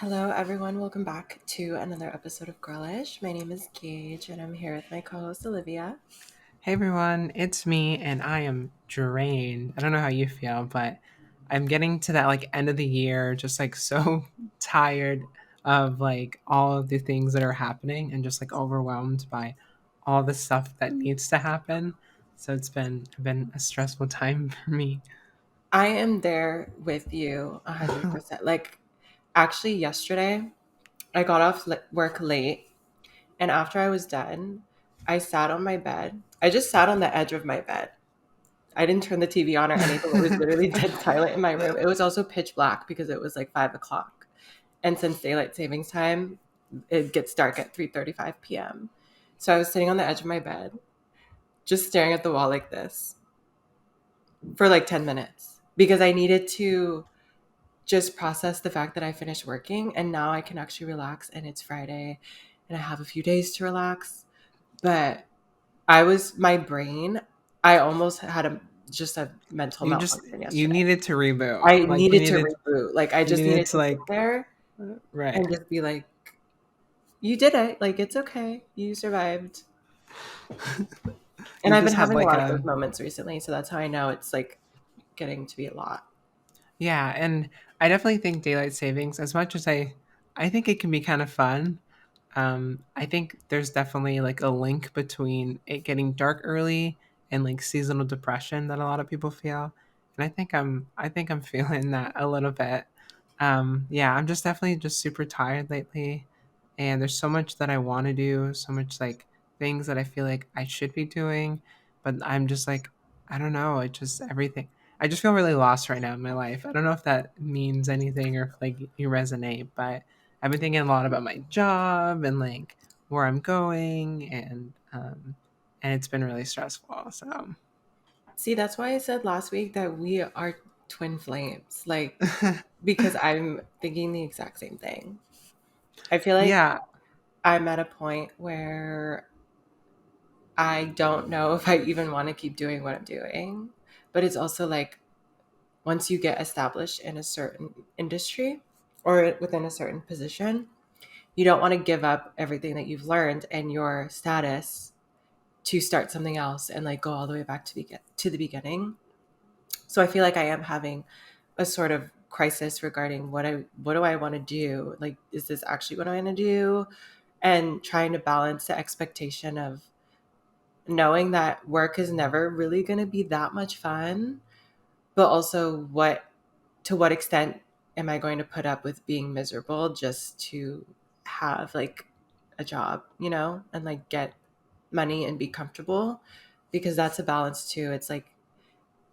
Hello, everyone. Welcome back to another episode of Girlish. My name is Gage, and I'm here with my co-host Olivia. Hey everyone, it's me and I am drained. I don't know how you feel, but I'm getting to that end of the year just so tired of all of the things that are happening and just overwhelmed by all the stuff that needs to happen. So it's been a stressful time for me. I am there with you 100%. Actually, yesterday I got off work late, and after I was done, I sat on my bed. I just sat on the edge of my bed. I didn't turn the TV on or anything. It was literally dead silent in my room. It was also pitch black because it was like 5 o'clock, and since daylight savings time, it gets dark at 3:35 p.m. So I was sitting on the edge of my bed, just staring at the wall like this for like 10 minutes because I needed to just process the fact that I finished working and now I can actually relax and it's Friday and I have a few days to relax. But my brain, I almost had just a mental malfunction You yesterday. needed to reboot. I needed to reboot. Like, I You just needed needed to to sit there right. and just be like, you did it. Like, it's okay. You survived. And You I've been just had having a lot of a those moments recently. So that's how I know it's like getting to be a lot. Yeah, and I definitely think daylight savings, as much as I think it can be kind of fun. I think there's definitely a link between it getting dark early and seasonal depression that a lot of people feel. And I think I'm feeling that a little bit. Yeah, I'm just definitely just super tired lately. And there's so much that I want to do, so much things that I feel like I should be doing, but I'm just I don't know, it just everything. I just feel really lost right now in my life. I don't know if that means anything or if you resonate, but I've been thinking a lot about my job and where I'm going, and it's been really stressful. So See, that's why I said last week that we are twin flames. Like, because I'm thinking the exact same thing. I feel like yeah, I'm at a point where I don't know if I even want to keep doing what I'm doing. But it's also like once you get established in a certain industry or within a certain position, you don't want to give up everything that you've learned and your status to start something else and like go all the way back to the beginning. So I feel like I am having a sort of crisis regarding what do I want to do? Like, is this actually what I want to do? And trying to balance the expectation of knowing that work is never really going to be that much fun, but also what extent am I going to put up with being miserable just to have like a job, and like get money and be comfortable? Because that's a balance too. It's like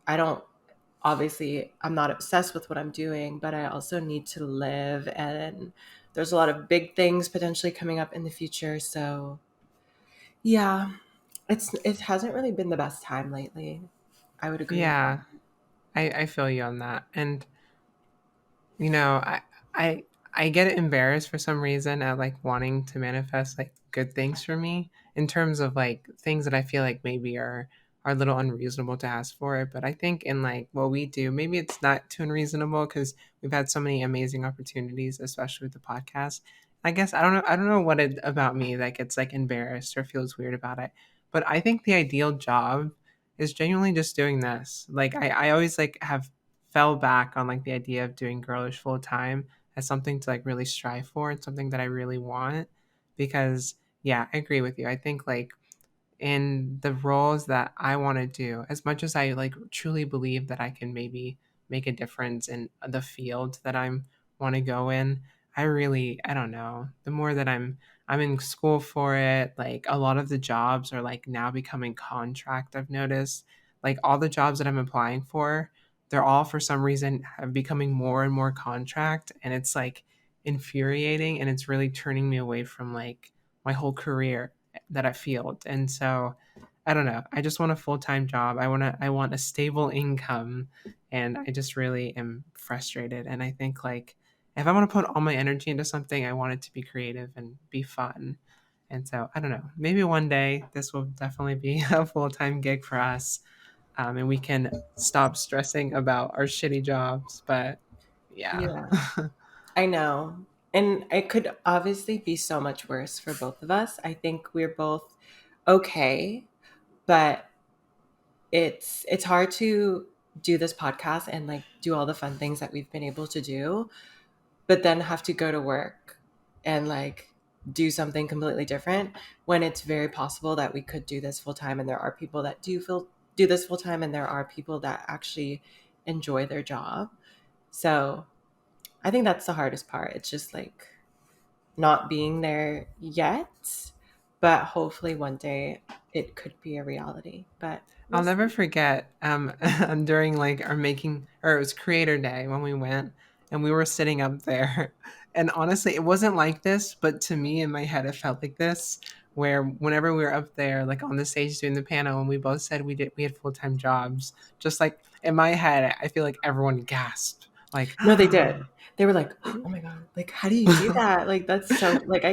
I don't obviously I'm not obsessed with what I'm doing, but I also need to live and there's a lot of big things potentially coming up in the future. So yeah, it hasn't really been the best time lately. I would agree with that. yeah, I feel you on that, and you know, I I get embarrassed for some reason at wanting to manifest good things for me in terms of things that I feel like maybe are a little unreasonable to ask for. But I think in what we do, maybe it's not too unreasonable because we've had so many amazing opportunities, especially with the podcast. I guess I don't know what it about me that gets embarrassed or feels weird about it. But I think the ideal job is genuinely just doing this. I always have fell back on the idea of doing girlish full time as something to really strive for and something that I really want, because yeah, I agree with you. I think in the roles that I want to do, as much as I truly believe that I can maybe make a difference in the field that I'm want to go in, I don't know. The more that I'm in school for it, a lot of the jobs are now becoming contract, I've noticed. All the jobs that I'm applying for, they're all for some reason have becoming more and more contract, and it's infuriating, and it's really turning me away from my whole career that I feel. And so I don't know. I just want a full-time job. I want a stable income, and I just really am frustrated, and I think if I want to put all my energy into something, I want it to be creative and be fun. And so I don't know. Maybe one day this will definitely be a full-time gig for us, and we can stop stressing about our shitty jobs. But yeah. Yeah, I know. And it could obviously be so much worse for both of us. I think we're both okay, but it's hard to do this podcast and like do all the fun things that we've been able to do, but then have to go to work and like do something completely different when it's very possible that we could do this full time, and there are people that do this full time, and there are people that actually enjoy their job. So I think that's the hardest part. It's just like not being there yet, but hopefully one day it could be a reality, but we'll I'll never see. forget during like our making, or it was creator day when we went and we were sitting up there. And honestly, it wasn't like this, but to me in my head it felt like this, where whenever we were up there like on the stage doing the panel and we both said we had full-time jobs, just like in my head I feel like everyone gasped like No, they did. They were like, "Oh my god, like how do you do that?" Like that's so like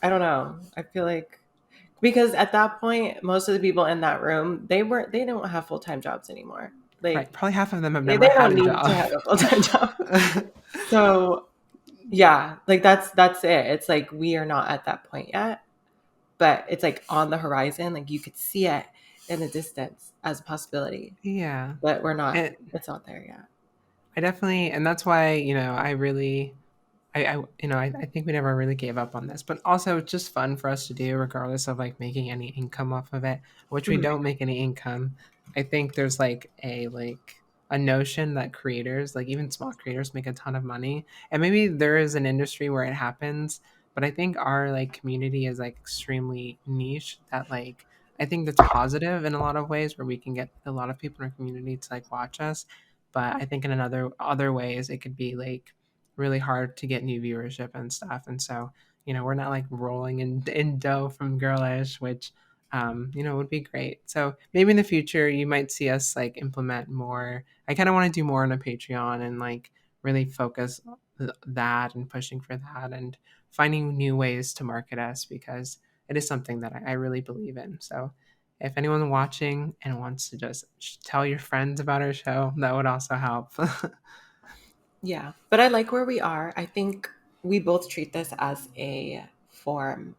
I don't know. I feel like because at that point most of the people in that room, they don't have full-time jobs anymore. right, Like probably half of them have they never had don't a need to job. have a full-time job. So, yeah, like that's it. It's like we are not at that point yet, but it's like on the horizon, like you could see it in the distance as a possibility, Yeah. but we're not And it's not there yet. I definitely, and that's why, I really, I think we never really gave up on this, but also it's just fun for us to do, regardless of like making any income off of it, which we Mhm. don't make any income. I think there's like a notion that creators, like even small creators, make a ton of money, and maybe there is an industry where it happens, but I think our like community is like extremely niche. That like I think that's positive in a lot of ways, where we can get a lot of people in our community to like watch us, but I think in another other ways it could be like really hard to get new viewership and stuff. And so, we're not like rolling in dough from Girlish, which, would be great. So maybe in the future, you might see us like implement more. I kind of want to do more on a Patreon and like really focus that and pushing for that and finding new ways to market us, because it is something that I really believe in. So if anyone's watching and wants to just tell your friends about our show, that would also help. Yeah, but I like where we are. I think we both treat this as a form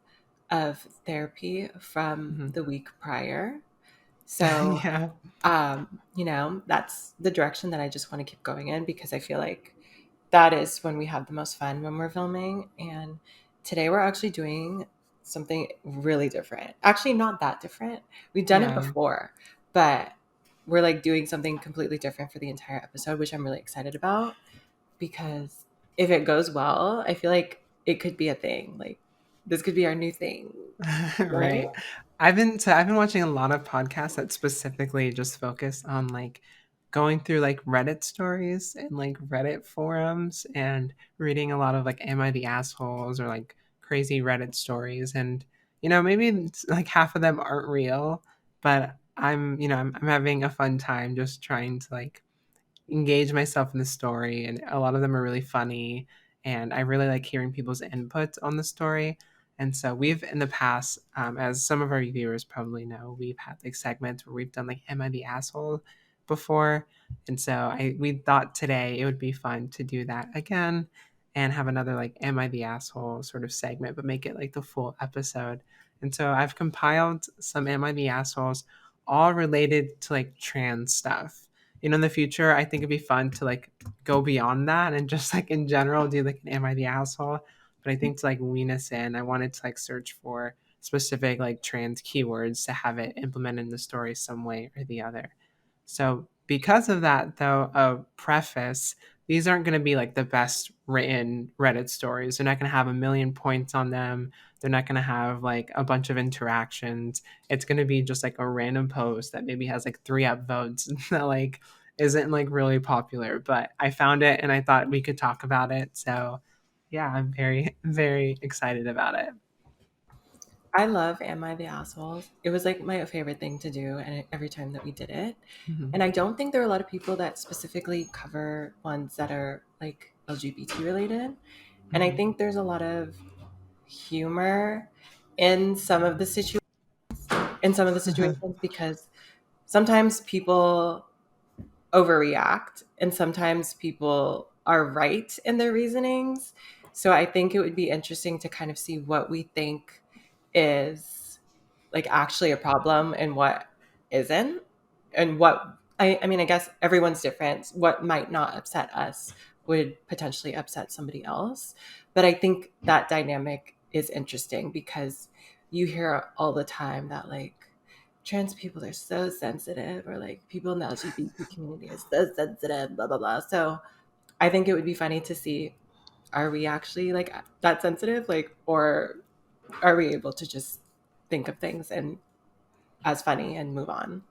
of therapy from Mhm. the week prior. So, Yeah. that's the direction that I just want to keep going in, because I feel like that is when we have the most fun when we're filming. And today we're actually doing something really different. Actually, not that different. We've done it Yeah. before, but we're like doing something completely different for the entire episode, which I'm really excited about, because if it goes well, I feel like it could be a thing. Like this could be our new thing, right? Right. I've been watching a lot of podcasts that specifically just focus on like going through like Reddit stories and like Reddit forums and reading a lot of like Am I the Assholes or like crazy Reddit stories, and maybe like half of them aren't real, but I'm having a fun time just trying to like engage myself in the story, and a lot of them are really funny, and I really like hearing people's input on the story. And so we've in the past, as some of our viewers probably know, we've had like segments where we've done like Am I the Asshole before, and so we thought today it would be fun to do that again and have another like Am I the Asshole sort of segment, but make it like the full episode. And so I've compiled some Am I the Assholes, all related to like trans stuff. In the future, I think it'd be fun to like go beyond that and just like in general do like an Am I the Asshole? But I think to like wean us in, I wanted to like search for specific like trans keywords to have it implemented in the story some way or the other. So because of that, though, a preface, these aren't going to be like the best written Reddit stories. They're not going to have a million points on them. They're not going to have like a bunch of interactions. It's going to be just like a random post that maybe has like three upvotes that like isn't like really popular. But I found it and I thought we could talk about it. So yeah, I'm very, very excited about it. I love Am I the Assholes? It was like my favorite thing to do, and every time that we did it. Mhm. And I don't think there are a lot of people that specifically cover ones that are like LGBT related. And I Mhm. think there's a lot of humor in some of the situations, because sometimes people overreact and sometimes people are right in their reasonings. So I think it would be interesting to kind of see what we think is like actually a problem and what isn't. And what I mean, I guess everyone's different. What might not upset us would potentially upset somebody else. But I think that dynamic is interesting because you hear all the time that like trans people are so sensitive, or like people in the LGBT community are so sensitive, blah blah blah. So I think it would be funny to see, are we actually like that sensitive, like, or are we able to just think of things and as funny and move on?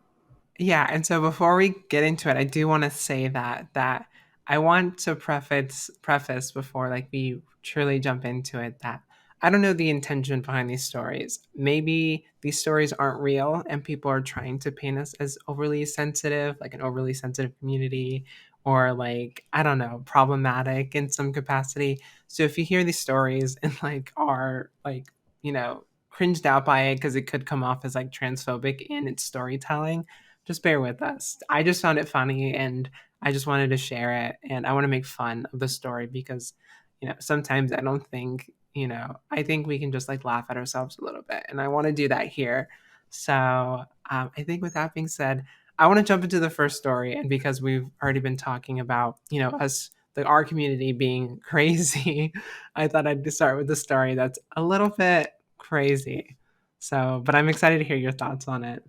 Yeah, and so before we get into it, I do want to say that I want to preface before like we truly jump into it that I don't know the intention behind these stories. Maybe these stories aren't real and people are trying to paint us as overly sensitive, like an overly sensitive community, or like I don't know, problematic in some capacity. So if you hear these stories and like are like, you know, cringed out by it because it could come off as like transphobic in its storytelling, just bear with us. I just found it funny and I just wanted to share it, and I want to make fun of the story because, you know, sometimes I don't think, you know, I think we can just like laugh at ourselves a little bit, and I want to do that here. So I think with that being said, I want to jump into the first story, and because we've already been talking about, you know, us, our community being crazy, I thought I'd start with the story that's a little bit crazy. So, but I'm excited to hear your thoughts on it.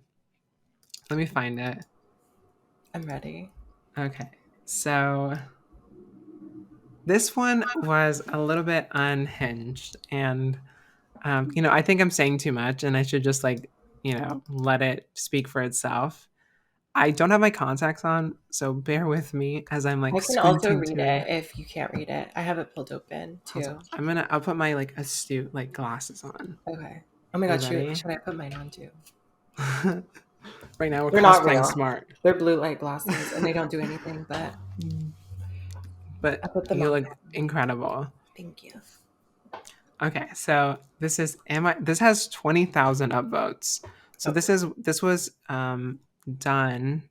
Let me find it. I'm ready. Okay. So this one was a little bit unhinged. And, you know, I think I'm saying too much and I should just like, you know, let it speak for itself. I don't have my contacts on, so bear with me as I'm I like can also squinting read to it. it if you can't read it. I have it pulled open Hold on. too. I'll put my like astute like glasses on. Okay. Oh my Are you god, ready? should I put mine on too? Right now we're They're not cosplaying real. smart, They're blue light glasses and they don't do anything, but I but put them you on. look incredible. Thank you. Okay, so this has 20,000 upvotes. So Okay. this was done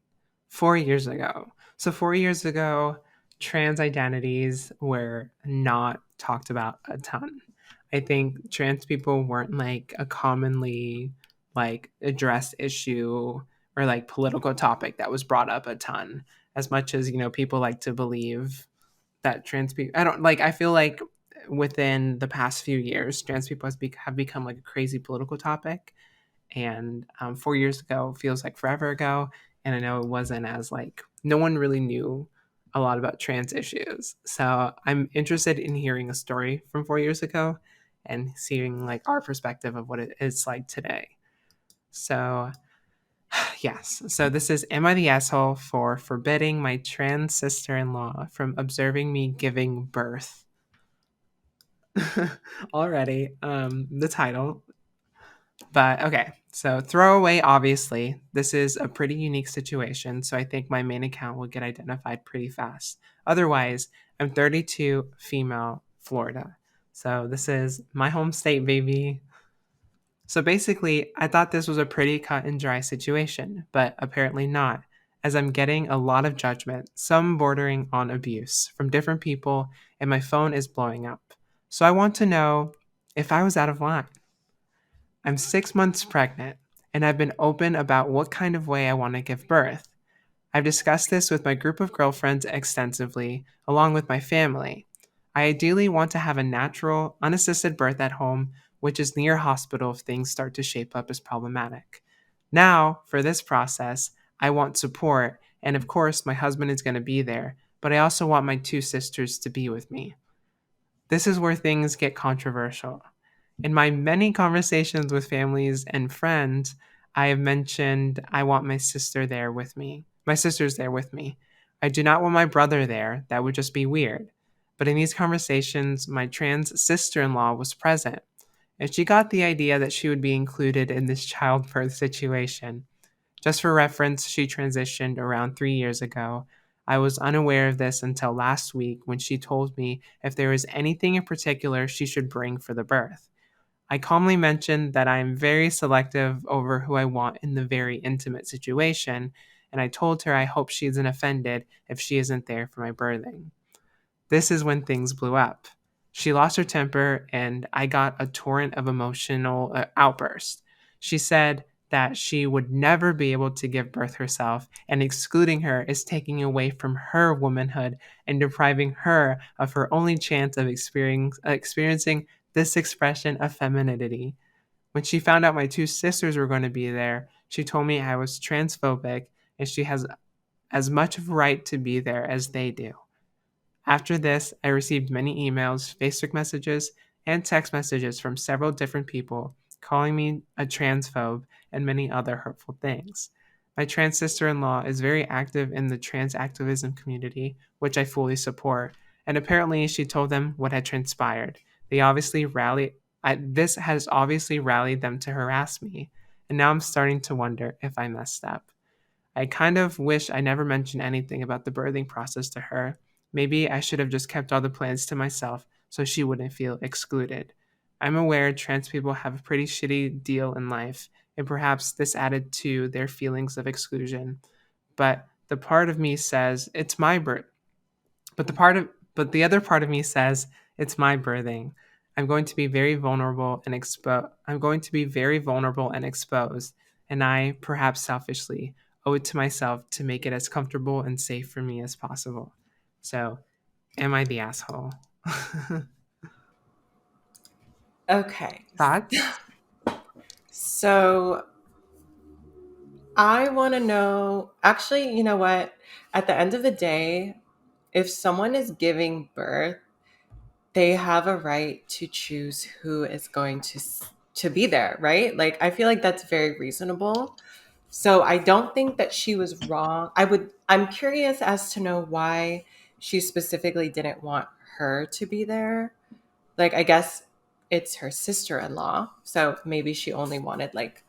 4 years ago. So 4 years ago, trans identities were not talked about a ton. I think trans people weren't like a commonly like addressed issue or like political topic that was brought up a ton, as much as, you know, people like to believe that trans people, I don't like, I feel like within the past few years trans people have become like a crazy political topic. And 4 years ago feels like forever ago, and I know it wasn't as like, no one really knew a lot about trans issues. So I'm interested in hearing a story from 4 years ago and seeing like our perspective of what it is like today. So yes. So this is, am I the asshole for forbidding my trans sister-in-law from observing me giving birth? Already, the title. But okay. So throwaway, obviously. This is a pretty unique situation, so I think my main account will get identified pretty fast. Otherwise, I'm 32, female, Florida. So this is my home state, baby. So basically, I thought this was a pretty cut and dry situation, but apparently not, as I'm getting a lot of judgment, some bordering on abuse, from different people, and my phone is blowing up. So I want to know if I was out of line. I'm 6 months pregnant, and I've been open about what kind of way I want to give birth. I've discussed this with my group of girlfriends extensively, along with my family. I ideally want to have a natural, unassisted birth at home, which is near a hospital if things start to shape up as problematic. Now, for this process, I want support, and of course, my husband is going to be there, but I also want my two sisters to be with me. This is where things get controversial. In my many conversations with families and friends, I have mentioned I want my sister there with me. My sister's there with me. I do not want my brother there. That would just be weird. But in these conversations, my trans sister in law was present, and she got the idea that she would be included in this childbirth situation. Just for reference, she transitioned around 3 years ago. I was unaware of this until last week when she told me if there was anything in particular she should bring for the birth. I calmly mentioned that I am very selective over who I want in the very intimate situation, and I told her I hope she isn't offended if she isn't there for my birthing. This is when things blew up. She lost her temper, and I got a torrent of emotional outbursts. She said that she would never be able to give birth herself, and excluding her is taking away from her womanhood and depriving her of her only chance of experiencing this expression of femininity. When she found out my two sisters were going to be there, she told me I was transphobic and she has as much of a right to be there as they do. After this, I received many emails, Facebook messages, and text messages from several different people calling me a transphobe and many other hurtful things. My trans sister in law is very active in the trans activism community, which I fully support, and apparently she told them what had transpired. They obviously rallied, this has obviously rallied them to harass me, and now I'm starting to wonder if I messed up. I kind of wish I never mentioned anything about the birthing process to her. Maybe I should have just kept all the plans to myself so she wouldn't feel excluded. I'm aware trans people have a pretty shitty deal in life, and perhaps this added to their feelings of exclusion. But the part of me says it's my birth. But the other part of me says it's my birthing. I'm going to be very vulnerable and exposed, and I, perhaps selfishly, owe it to myself to make it as comfortable and safe for me as possible. So, am I the asshole? Okay. Thoughts? So I want to know, actually, you know what? At the end of the day, if someone is giving birth, they have a right to choose who is going to be there, right? Like I feel like that's very reasonable. So I don't think that she was wrong. I'm curious as to know why she specifically didn't want her to be there. Like I guess it's her sister-in-law. So maybe she only wanted like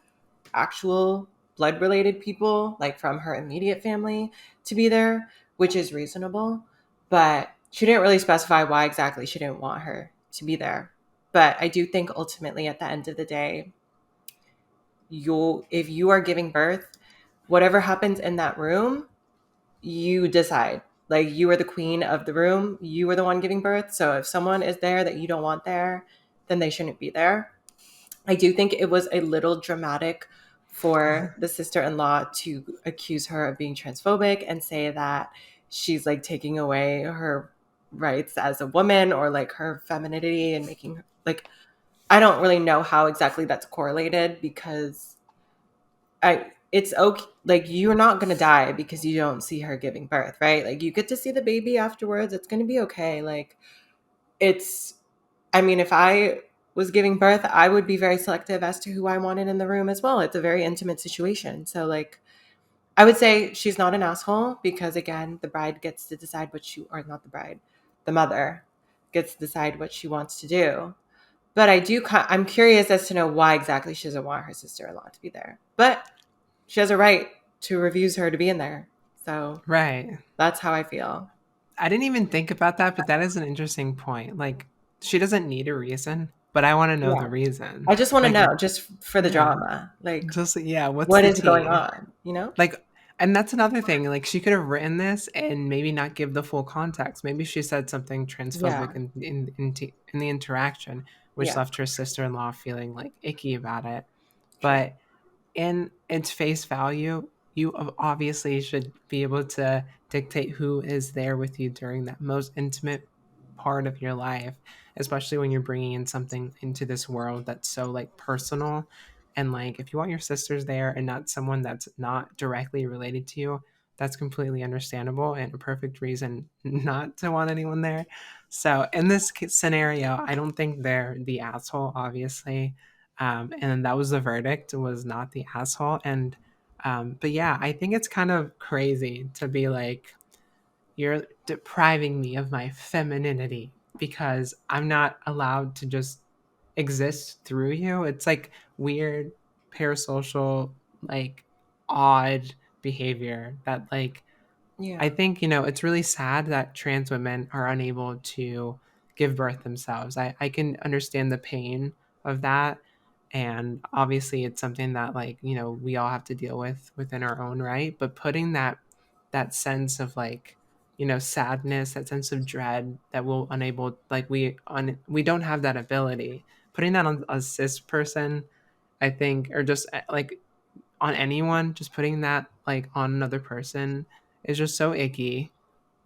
actual blood related people, like from her immediate family, to be there, which is reasonable. But she didn't really specify why exactly she didn't want her to be there. But I do think ultimately at the end of the day, if you are giving birth, whatever happens in that room, you decide. Like you are the queen of the room, you are the one giving birth. So if someone is there that you don't want there, then they shouldn't be there. I do think it was a little dramatic for the sister-in-law to accuse her of being transphobic and say that she's like taking away her rights as a woman or like her femininity and making her like I don't really know how exactly that's correlated because I it's okay like you're not going to die because you don't see her giving birth, right? Like you get to see the baby afterwards. It's going to be okay. Like it's I mean, if I was giving birth, I would be very selective as to who I wanted in the room as well. It's a very intimate situation. So, like, I would say she's not an asshole because, again, the bride gets to decide what she, or not the bride, the mother gets to decide what she wants to do. But I'm curious as to know why exactly she doesn't want her sister in law to be there. But she has a right to refuse her to be in there. So Right. that's how I feel. I didn't even think about that, but that is an interesting point. Like, she doesn't need a reason, but I want to know the Yeah. reason. I just want to Like, know, just for the yeah, drama. Like, just, yeah, what's what the is going tea? on, you know? Like, and that's another thing. Like, she could have written this and maybe not give the full context. Maybe she said something transphobic Yeah. in the interaction, which Yeah. left her sister in law feeling like icky about it. True. But in its face value, you obviously should be able to dictate who is there with you during that most intimate part of your life, especially when you're bringing in something into this world that's so like personal. And like, if you want your sisters there and not someone that's not directly related to you, that's completely understandable and a perfect reason not to want anyone there. So in this scenario, I don't think they're the asshole, obviously, and that was the verdict, was not the asshole. And but yeah, I think it's kind of crazy to be like, you're depriving me of my femininity because I'm not allowed to just exist through you. It's like weird parasocial, like odd behavior that like, I Yeah. think, it's really sad that trans women are unable to give birth themselves. I can understand the pain of that. And obviously it's something that like, we all have to deal with within our own right. But putting that sense of like sadness, that sense of dread that will unable like we don't have that ability. Putting that on a cis person, I think, or just like on anyone, just putting that like on another person is just so icky.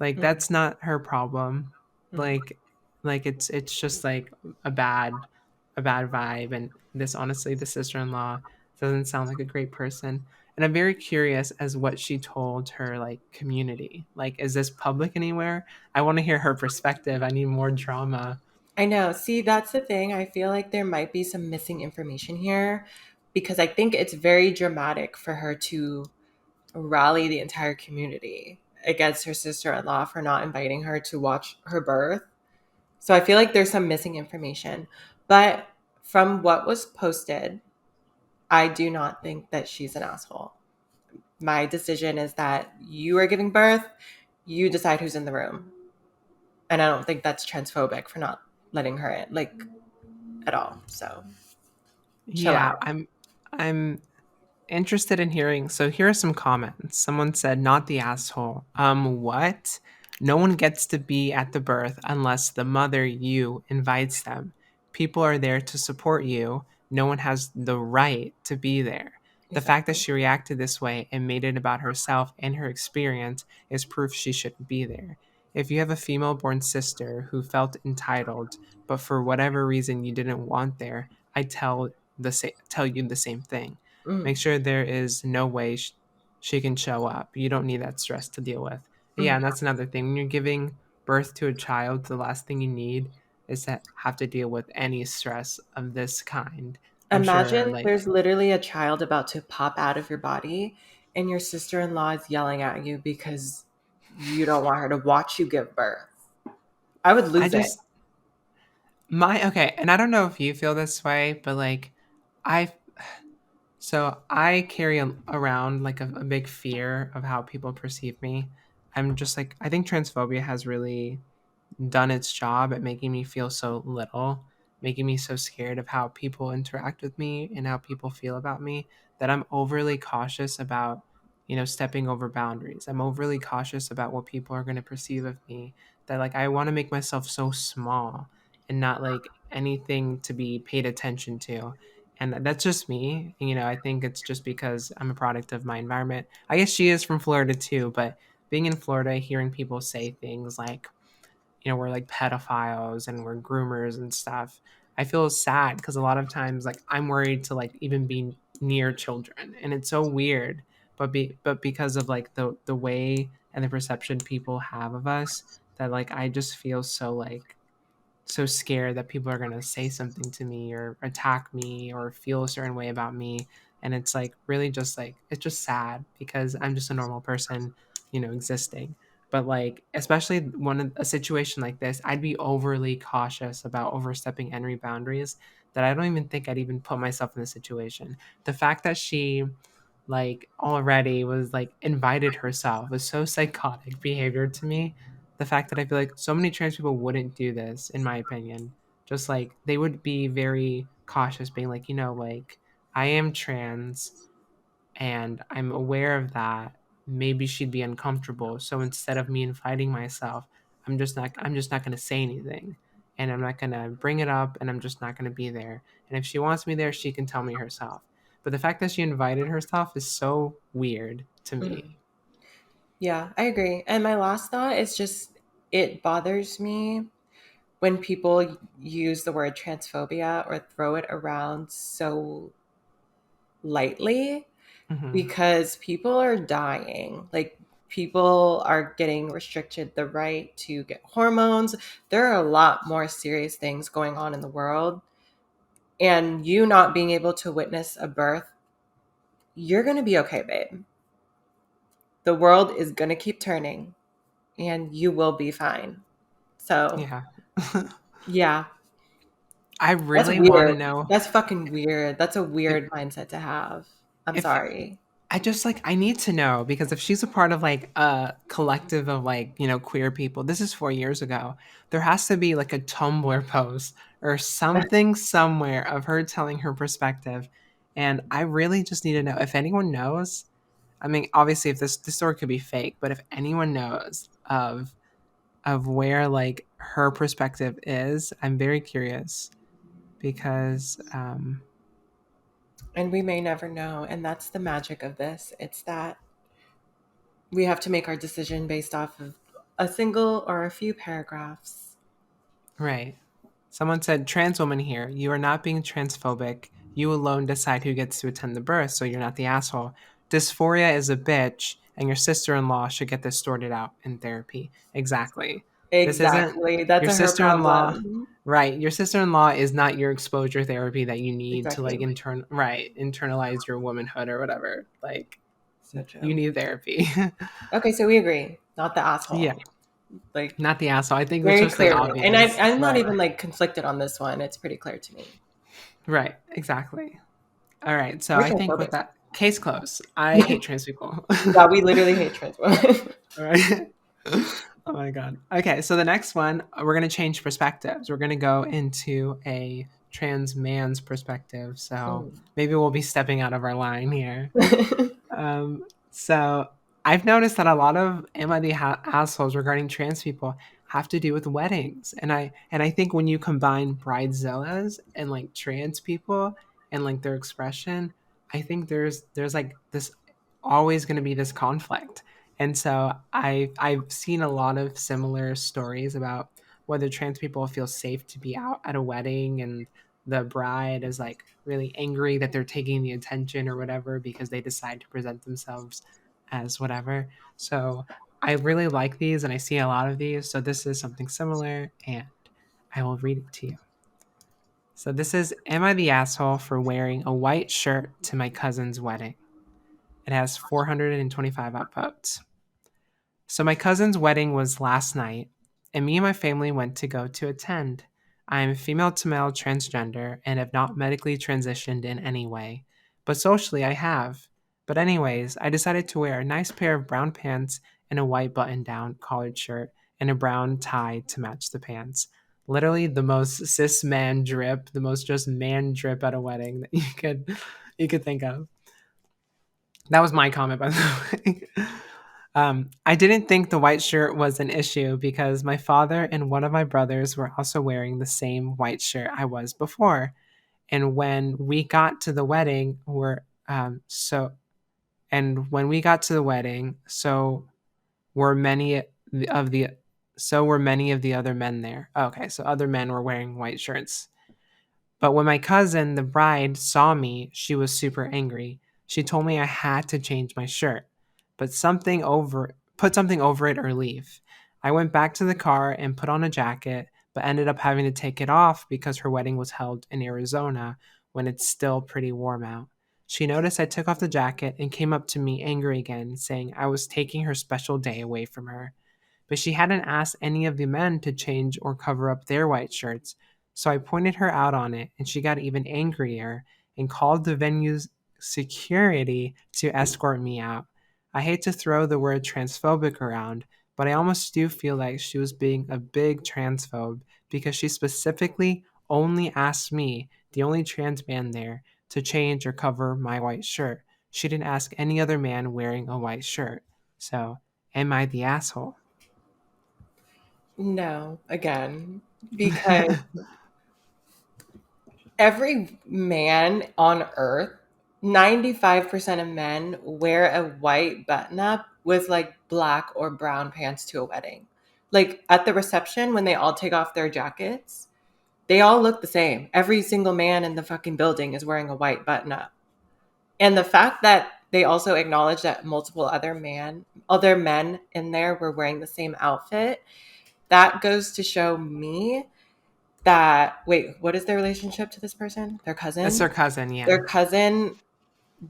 Like Mm, that's not her problem. mm. Like it's just like a bad a bad vibe. And this, honestly, the sister-in-law doesn't sound like a great person. And I'm very curious as what she told her like community. Like, is this public anywhere? I want to hear her perspective. I need more drama. I know. See, that's the thing. I feel like there might be some missing information here because I think it's very dramatic for her to rally the entire community against her sister-in-law for not inviting her to watch her birth. So I feel like there's some missing information. But from what was posted, I do not think that she's an asshole. My decision is that you are giving birth, you decide who's in the room. And I don't think that's transphobic for not letting her in, like at all. So chill Yeah, out. I'm interested in hearing. So here are some comments. Someone said, "Not the asshole." What? No one gets to be at the birth unless the mother you invites them. People are there to support you. No one has the right to be there. The fact that Exactly. she reacted this way and made it about herself and her experience is proof she shouldn't be there. If you have a female born sister who felt entitled, but for whatever reason you didn't want there, I tell you the same thing. Make Mm, sure there is no way she can show up. You don't need that stress to deal with. Yeah, and mm. that's another thing. When you're giving birth to a child, the last thing you need is to have to deal with any stress of this kind. I'm sure, Imagine like, there's literally a child about to pop out of your body, and your sister in law is yelling at you because you don't want her to watch you give birth. I would I lose it. just, okay, and I don't know if you feel this way, but like, I, I carry around like a big fear of how people perceive me. I'm just like, I think transphobia has really done its job at making me feel so little, making me so scared of how people interact with me and how people feel about me, that I'm overly cautious about, stepping over boundaries. I'm overly cautious about what people are going to perceive of me, that like I want to make myself so small and not like anything to be paid attention to. And that's just me. I think it's just because I'm a product of my environment. I guess she is from Florida too, but being in Florida, hearing people say things like, we're like pedophiles and we're groomers and stuff. I feel sad because a lot of times like I'm worried to like even be near children, and it's so weird. But because of like the way and the perception people have of us, that like I just feel so scared that people are going to say something to me or attack me or feel a certain way about me. And it's like really just like, it's just sad because I'm just a normal person, existing. But like, especially a situation like this, I'd be overly cautious about overstepping any boundaries, that I don't even think I'd even put myself in the situation. The fact that she like already was like invited herself was so psychotic behavior to me. The fact that I feel like so many trans people wouldn't do this, in my opinion. Just like they would be very cautious, being like, like I am trans and I'm aware of that. Maybe she'd be uncomfortable. So instead of me inviting myself, I'm just not gonna say anything. And I'm not gonna bring it up, and I'm just not gonna be there. And if she wants me there, she can tell me herself. But the fact that she invited herself is so weird to me. Mm. Yeah, I agree. And my last thought is just it bothers me when people use the word transphobia or throw it around so lightly Hmm. because people are dying. Like people are getting restricted the right to get hormones. There are a lot more serious things going on in the world. And you not being able to witness a birth, you're going to be okay, babe. The world is going to keep turning and you will be fine. So, Yeah. yeah, I that's really want to weird. know That's fucking weird. That's a if, weird mindset to have. I'm if sorry. I just like I need to know, because if she's a part of like a collective of like, queer people, this is 4 years ago. There has to be like a Tumblr post or something somewhere of her telling her perspective. And I really just need to know if anyone knows. I mean, obviously if this story could be fake, but if anyone knows of where like her perspective is. I'm very curious because And we may never know. And that's the magic of this. It's that we have to make our decision based off of a single or a few paragraphs. right. Someone said, trans woman here. You are not being transphobic. You alone decide who gets to attend the birth, so you're not the asshole. Dysphoria is a bitch, and your sister in law should get this sorted out in therapy. Exactly. This isn't Exactly. That's your a her sister in law. problem. Right. Your sister in law is not your exposure therapy that you need to like Exactly. internalize your womanhood or whatever. Like So you true. need therapy. Okay, so we agree. Not the Yeah. asshole. Like, Not the asshole. I think it's very just the clearly. And obvious. I'm not Right. even like conflicted on this one. It's pretty clear to me. Right. Exactly. All right. So We're I think with transphobic. that case closed, I hate trans people. Yeah, we literally hate trans women. All right. Oh my God. Okay. So the next one, we're going to change perspectives. We're going to go into a trans man's perspective. So Mm. maybe we'll be stepping out of our line here. So I've noticed that a lot of am I the assholes regarding trans people have to do with weddings, and I think when you combine bridezillas and like trans people and like their expression, I think there's like this always going to be this conflict, and so I've seen a lot of similar stories about whether trans people feel safe to be out at a wedding and the bride is like really angry that they're taking the attention or whatever because they decide to present themselves as whatever. So I really like these and I see a lot of these. So this is something similar and I will read it to you. So this is am I the asshole for wearing a white shirt to my cousin's wedding? It has 425 upvotes. So my cousin's wedding was last night, and me and my family went to go to attend. I am female to male transgender and have not medically transitioned in any way, but socially I have. But anyways, I decided to wear a nice pair of brown pants and a white button-down collared shirt and a brown tie to match the pants. Literally the most cis man drip, the most just man drip at a wedding that you could think of. That was my comment, by the way. I didn't think the white shirt was an issue because my father and one of my brothers were also wearing the same white shirt I was before. And when we got to the wedding, when we got to the wedding, were many of the so were many of the other men there. Okay, so other men were wearing white shirts. But when my cousin, the bride, saw me, she was super angry. She told me I had to change my shirt, put something over it or leave. I went back to the car and put on a jacket, but ended up having to take it off because her wedding was held in Arizona when it's still pretty warm out. She noticed I took off the jacket and came up to me angry again, saying I was taking her special day away from her, but she hadn't asked any of the men to change or cover up their white shirts. So I pointed her out on it, and she got even angrier and called the venue's security to escort me out. I hate to throw the word transphobic around, but I almost do feel like she was being a big transphobe because she specifically only asked me, the only trans man there, to change or cover my white shirt. She didn't ask any other man wearing a white shirt. So, am I the asshole? No, again, because every man on earth, 95% of men wear a white button up with like black or brown pants to a wedding. Like at the reception, when they all take off their jackets, they all look the same. Every single man in the fucking building is wearing a white button up. And the fact that they also acknowledge that multiple other men in there were wearing the same outfit, that goes to show me that wait, what is their relationship to this person? Their That's cousin? her cousin, yeah. Their cousin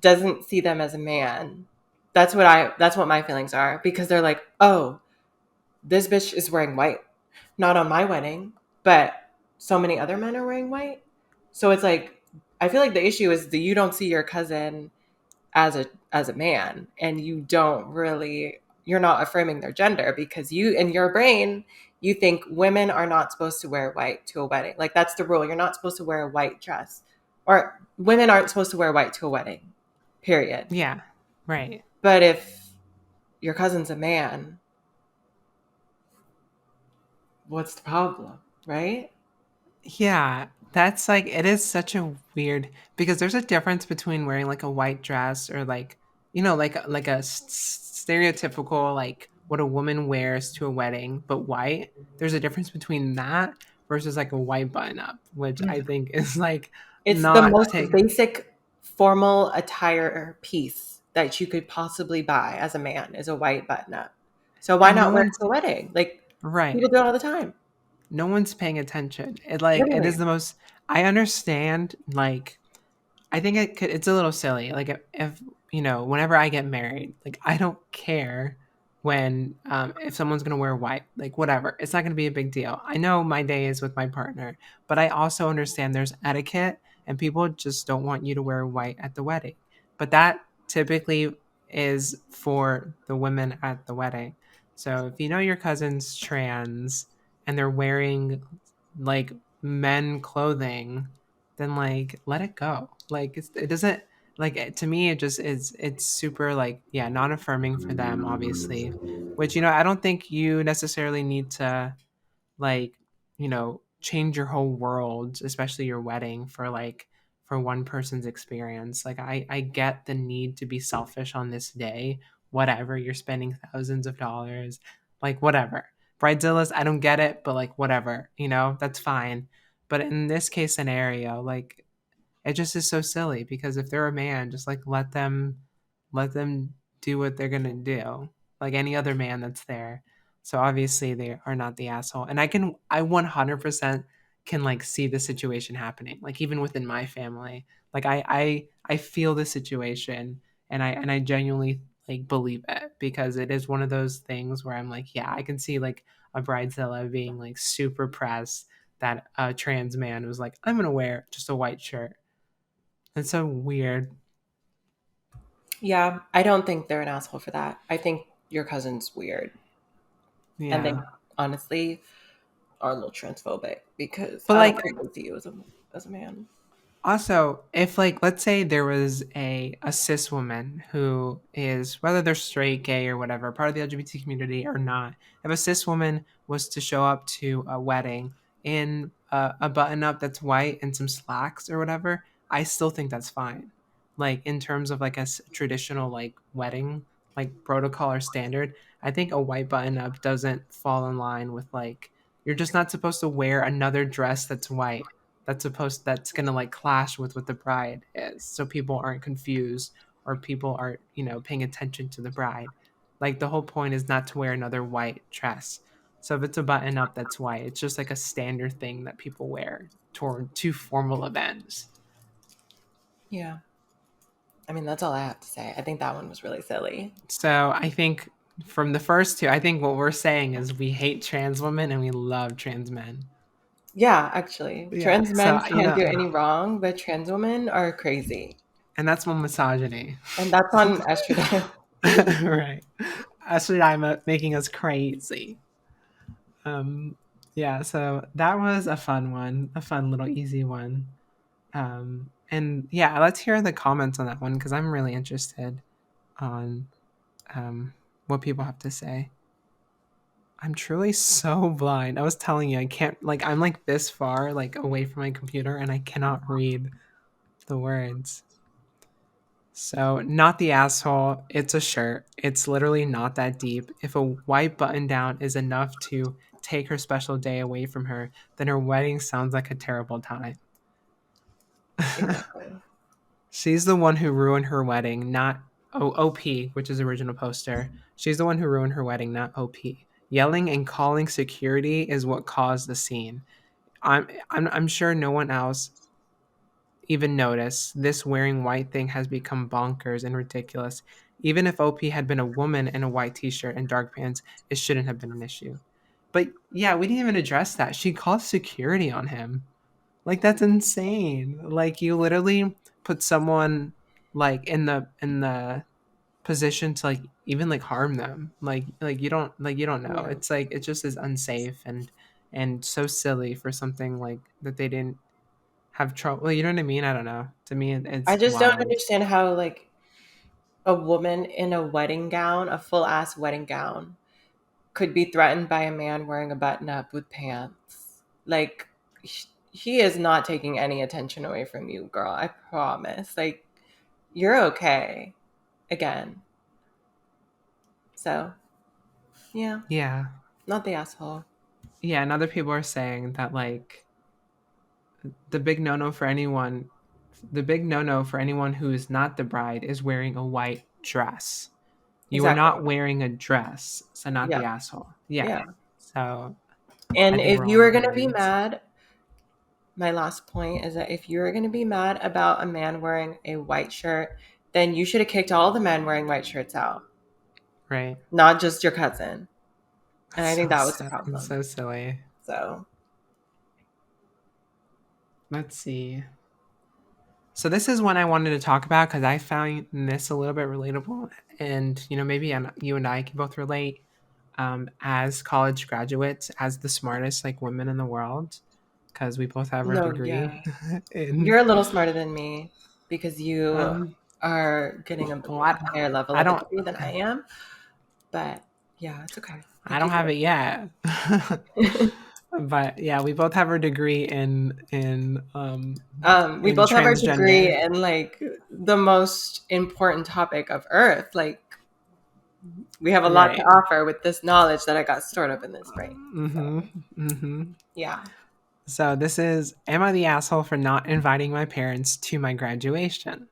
doesn't see them as a man. That's what my feelings are because they're like, "Oh, this bitch is wearing white. Not on my wedding, but so many other men are wearing white." So it's like I feel like the issue is that you don't see your cousin as a man and you're not affirming their gender because you in your brain you think women are not supposed to wear white to a wedding. Like that's the rule. You're not supposed to wear a white dress or women aren't supposed to wear white to a wedding. Period. Yeah. Right. But if your cousin's a man, what's the problem, right? Yeah, that's like it is such a weird because there's a difference between wearing like a white dress or like like a stereotypical like what a woman wears to a wedding, but white. There's a difference between that versus like a white button up, which I think is like It's the not most take. basic formal attire piece that you could possibly buy as a man is a white button up. So why And no not wear it one's to a wedding? Like right. people do it all the time. No one's paying attention. It Literally. is the most. I understand like I think it's a little silly. Like if whenever I get married, like I don't care when if someone's gonna wear white, like whatever. It's not gonna be a big deal. I know my day is with my partner, but I also understand there's etiquette and people just don't want you to wear white at the wedding. But that typically is for the women at the wedding. So if you know your cousin's trans and they're wearing like men clothing, then like let it go. Like it doesn't to me it just is it's super like yeah, not affirming for them obviously, which I don't think you necessarily need to like change your whole world, especially your wedding for one person's experience. Like I get the need to be selfish on this day, whatever, you're spending thousands of dollars, like whatever. Bridezillas, I don't get it, but like whatever, that's fine. But in this case scenario, like it just is so silly because if they're a man, just like let them do what they're gonna do, like any other man that's there. So obviously they are not the asshole, and I 100% can like see the situation happening, like even within my family. Like I feel the situation, and I genuinely like believe it because it is one of those things where I'm like, yeah, I can see like a bridezilla being like super pressed that a trans man was like, I'm gonna wear just a white shirt. It's so weird. Yeah, I don't think they're an asshole for that. I think your cousin's weird. And they Yeah. honestly are a little transphobic because But I don't like want to see you as a man. also, if like let's say there was a cis woman who is whether they're straight, gay, or whatever, part of the LGBT community or not, if a cis woman was to show up to a wedding in a button up that's white and some slacks or whatever, I still think that's fine. Like in terms of like traditional like wedding like protocol or standard, I think a white button up doesn't fall in line with like you're just not supposed to wear another dress that's white that's gonna like clash with what the bride is, so people aren't confused or people aren't paying attention to the bride. Like the whole point is not to wear another white dress. So if it's a button up that's white, it's just like a standard thing that people wear toward to formal events. Yeah. I mean, that's all I have to say. I think that one was really silly. So I think from the first two, I think what we're saying is we hate trans women and we love trans men. Yeah, actually. Yeah, Trans so men can't do any wrong, but trans women are crazy. and that's my misogyny. And that's on estrogen. Right. Actually, I'm making us crazy. Um, yeah, so that was a fun one, a fun little easy one. And yeah, let's hear the comments on that one because I'm really interested on what people have to say. I'm truly so blind. I was telling you, I can't, like, I'm like this far, like, away from my computer, and I cannot read the words. So, not the asshole. It's a shirt. It's literally not that deep. If a white button down is enough to take her special day away from her, then her wedding sounds like a terrible time. Exactly. She's the one who ruined her wedding, not OP, which is original poster. She's the one who ruined her wedding, not OP. Yelling and calling security is what caused the scene. I'm sure no one else even notice this wearing white thing has become bonkers and ridiculous. Even if OP had been a woman in a white t-shirt and dark pants, it shouldn't have been an issue. But yeah, we didn't even address that. She called security on him. Like that's insane. Like you literally put someone like in the position to like even like harm them. Like you don't know. Yeah. It's like it just is unsafe and so silly for something like that they didn't have trouble. Well, you know what I mean? I don't know. To me, I it's just don't wild. understand how, like, a woman in a wedding gown, a full ass wedding gown, could be threatened by a man wearing a button up with pants. Like, he is not taking any attention away from you, girl. I promise. Like, you're okay again. So, yeah, Yeah. not the asshole. Yeah, and other people are saying that like the big no-no for anyone the big no-no for anyone who is not the bride is wearing a white dress. You are Exactly. not wearing a dress, so not Yeah. the asshole. Yeah. Yeah. So I And think if we're all you in are going to be agreement. mad, my last point is that if you're going to be mad about a man wearing a white shirt, then you should have kicked all the men wearing white shirts out, Right. not just your cousin. And I think So that was the sad and problem. so silly. So, Let's see. So this is one I wanted to talk about because I found this a little bit relatable, and maybe you and I can both relate. As college graduates, as the smartest like women in the world, because we both have our no, degree yeah. in You're a little smarter than me because you um. are getting a Well, higher level I of a don't degree than I am. But yeah, it's okay. I I don't keep have it. it yet. But yeah, we both have our degree We in both have our degree transgender. in like the most important topic of Earth. Like, we have a lot to Right. offer with this knowledge that I got stored up in this brain. Mm-hmm. So, Mm-hmm. yeah. So this is, am I the asshole for not inviting my parents to my graduation?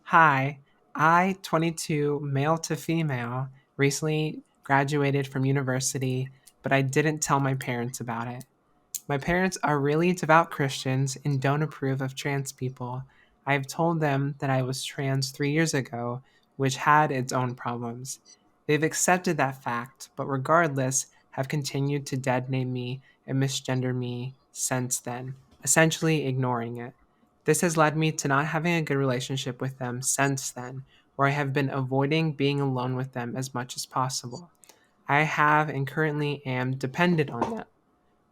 Hi, I, 22, male to female, recently graduated from university, but I didn't tell my parents about it. My parents are really devout Christians and don't approve of trans people. I have told them that I was trans 3 years ago, which had its own problems. They've accepted that fact, but regardless, have continued to dead name me and misgender me since then, essentially ignoring it. This has led me to not having a good relationship with them since then, where I have been avoiding being alone with them as much as possible. I have and currently am dependent on them.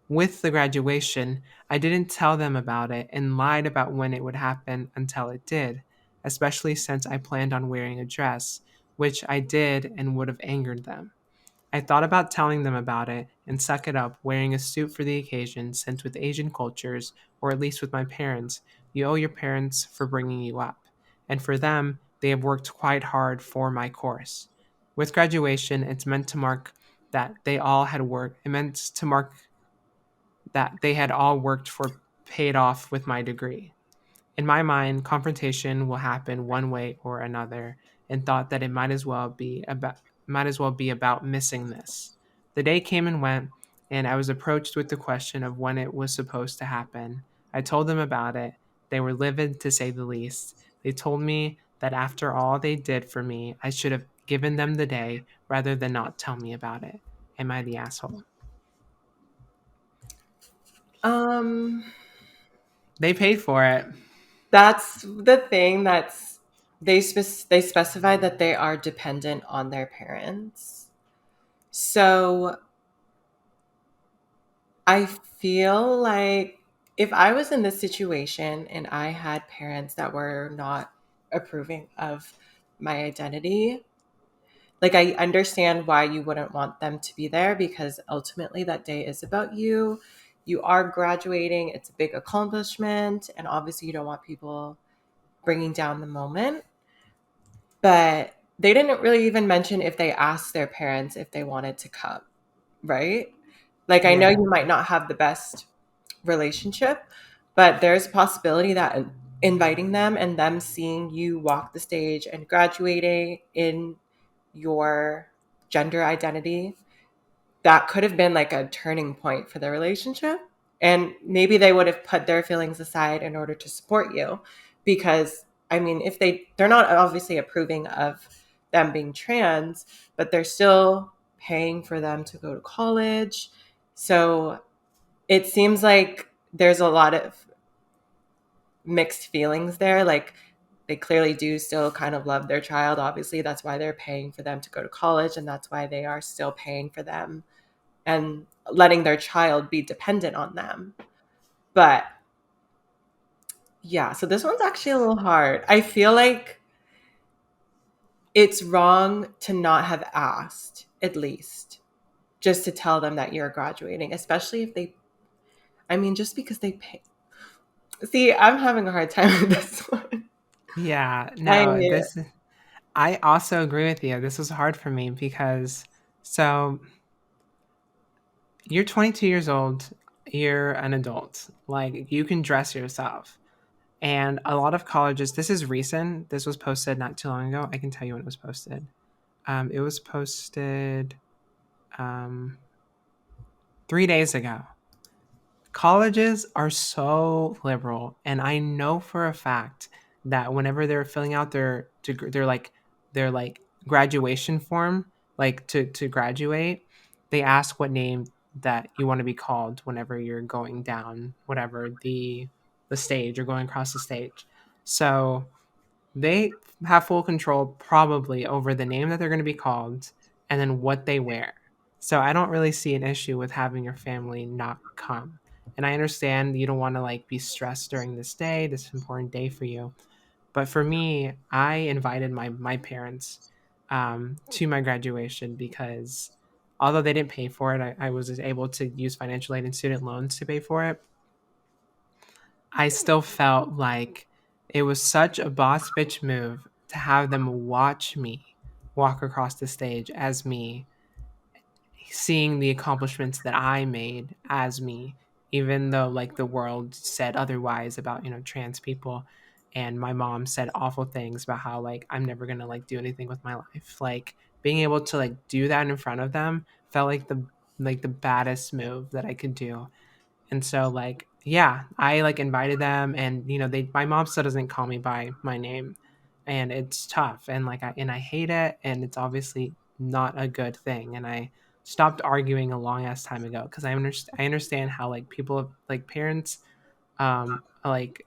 With the graduation, I didn't tell them about it and lied about when it would happen until it did, especially since I planned on wearing a dress, which I did and would have angered them. I thought about telling them about it and suck it up wearing a suit for the occasion, since with Asian cultures, or at least with my parents, you owe your parents for bringing you up. And for them, they have worked quite hard for my course. With graduation, it's meant to mark that they all had worked, it meant to mark that they had all worked for paid off with my degree. In my mind, confrontation will happen one way or another, and thought that it might as well be about missing this. The day came and went, and I was approached with the question of when it was supposed to happen. I told them about it. They were livid to say the least. They told me that after all they did for me, I should have given them the day rather than not tell me about it. Am I the asshole? Um, They paid for it. that's the thing. They specify that they are dependent on their parents. So I feel like if I was in this situation and I had parents that were not approving of my identity, like, I understand why you wouldn't want them to be there because ultimately that day is about you. You are graduating, it's a big accomplishment, and obviously you don't want people bringing down the moment. But they didn't really even mention if they asked their parents if they wanted to come, right? Like, I know Yeah. you might not have the best relationship, but there's a possibility that inviting them and them seeing you walk the stage and graduating in your gender identity, that could have been like a turning point for the relationship. And maybe they would have put their feelings aside in order to support you. Because I mean, if they're not obviously approving of them being trans, but they're still paying for them to go to college. So it seems like there's a lot of mixed feelings there. Like, they clearly do still kind of love their child. Obviously, that's why they're paying for them to go to college, and that's why they are still paying for them and letting their child be dependent on them. But yeah, so this one's actually a little hard. I feel like it's wrong to not have asked, at least. just to tell them that you're graduating, especially if they, I mean, just because they pay. See, I'm having a hard time with this one. Yeah, I no, this I also agree with you. This was hard for me because so you're 22 years old, you're an adult. Like you can dress yourself. And a lot of colleges, this is recent. This was posted not too long ago. I can tell you when it was posted. It was posted um, 3 days ago. Colleges are so liberal, and I know for a fact that whenever they're filling out their graduation form, like to graduate, they ask what name that you want to be called whenever you're going down whatever the stage or going across the stage. So they have full control probably over the name that they're going to be called and then what they wear. So I don't really see an issue with having your family not come. And I understand you don't want to like be stressed during this day, this important day for you. But for me, I invited my parents to my graduation because although they didn't pay for it, I was able to use financial aid and student loans to pay for it. I still felt like it was such a boss bitch move to have them watch me walk across the stage as me, seeing the accomplishments that I made as me, even though like the world said otherwise about, trans people. And my mom said awful things about how like I'm never gonna like do anything with my life. Like being able to like do that in front of them felt like the baddest move that I could do. And so like yeah, I like invited them and they my mom still doesn't call me by my name and it's tough and I hate it and it's obviously not a good thing and I stopped arguing a long ass time ago because I understand how like people of like parents like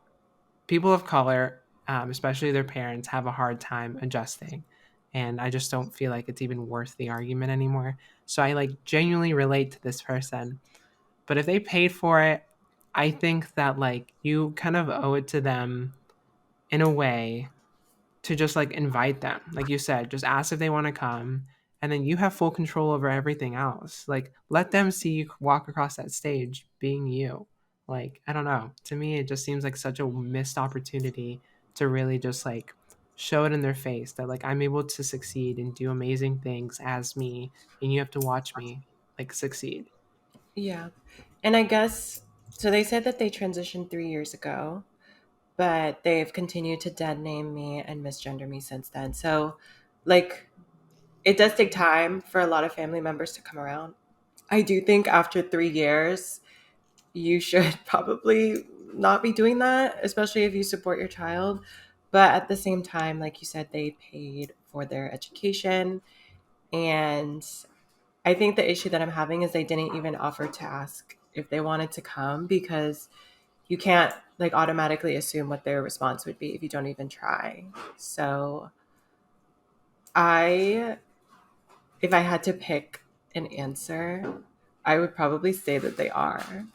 people of color especially their parents have a hard time adjusting and I just don't feel like it's even worth the argument anymore. So I like genuinely relate to this person, but if they paid for it, I think that like you kind of owe it to them in a way to just like invite them. Like you said, just ask if they want to come and then you have full control over everything else. Like let them see you walk across that stage being you. Like I don't know. To me it just seems like such a missed opportunity to really just like show it in their face that like I'm able to succeed and do amazing things as me and you have to watch me like succeed. Yeah. And I guess, so they said that they transitioned 3 years ago, but they've continued to dead name me and misgender me since then. So, like, it does take time for a lot of family members to come around. I do think after 3 years, you should probably not be doing that, especially if you support your child. But at the same time, like you said, they paid for their education. And I think the issue that I'm having is they didn't even offer to ask if they wanted to come because you can't like automatically assume what their response would be if you don't even try. So I, if I had to pick an answer, I would probably say that they are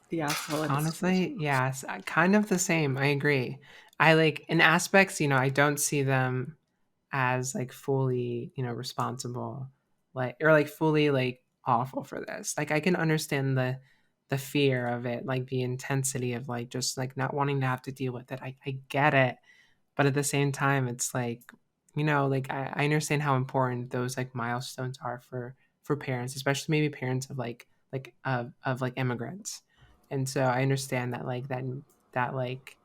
the asshole in the Honestly, situation. yes, kind of the same. I agree. I like in aspects, I don't see them as like fully, responsible, like or like fully like awful for this. Like I can understand the fear of it, like the intensity of like just like not wanting to have to deal with it. I get it, but at the same time, it's like like I understand how important those like milestones are for parents, especially maybe parents of of like immigrants. And so I understand that that like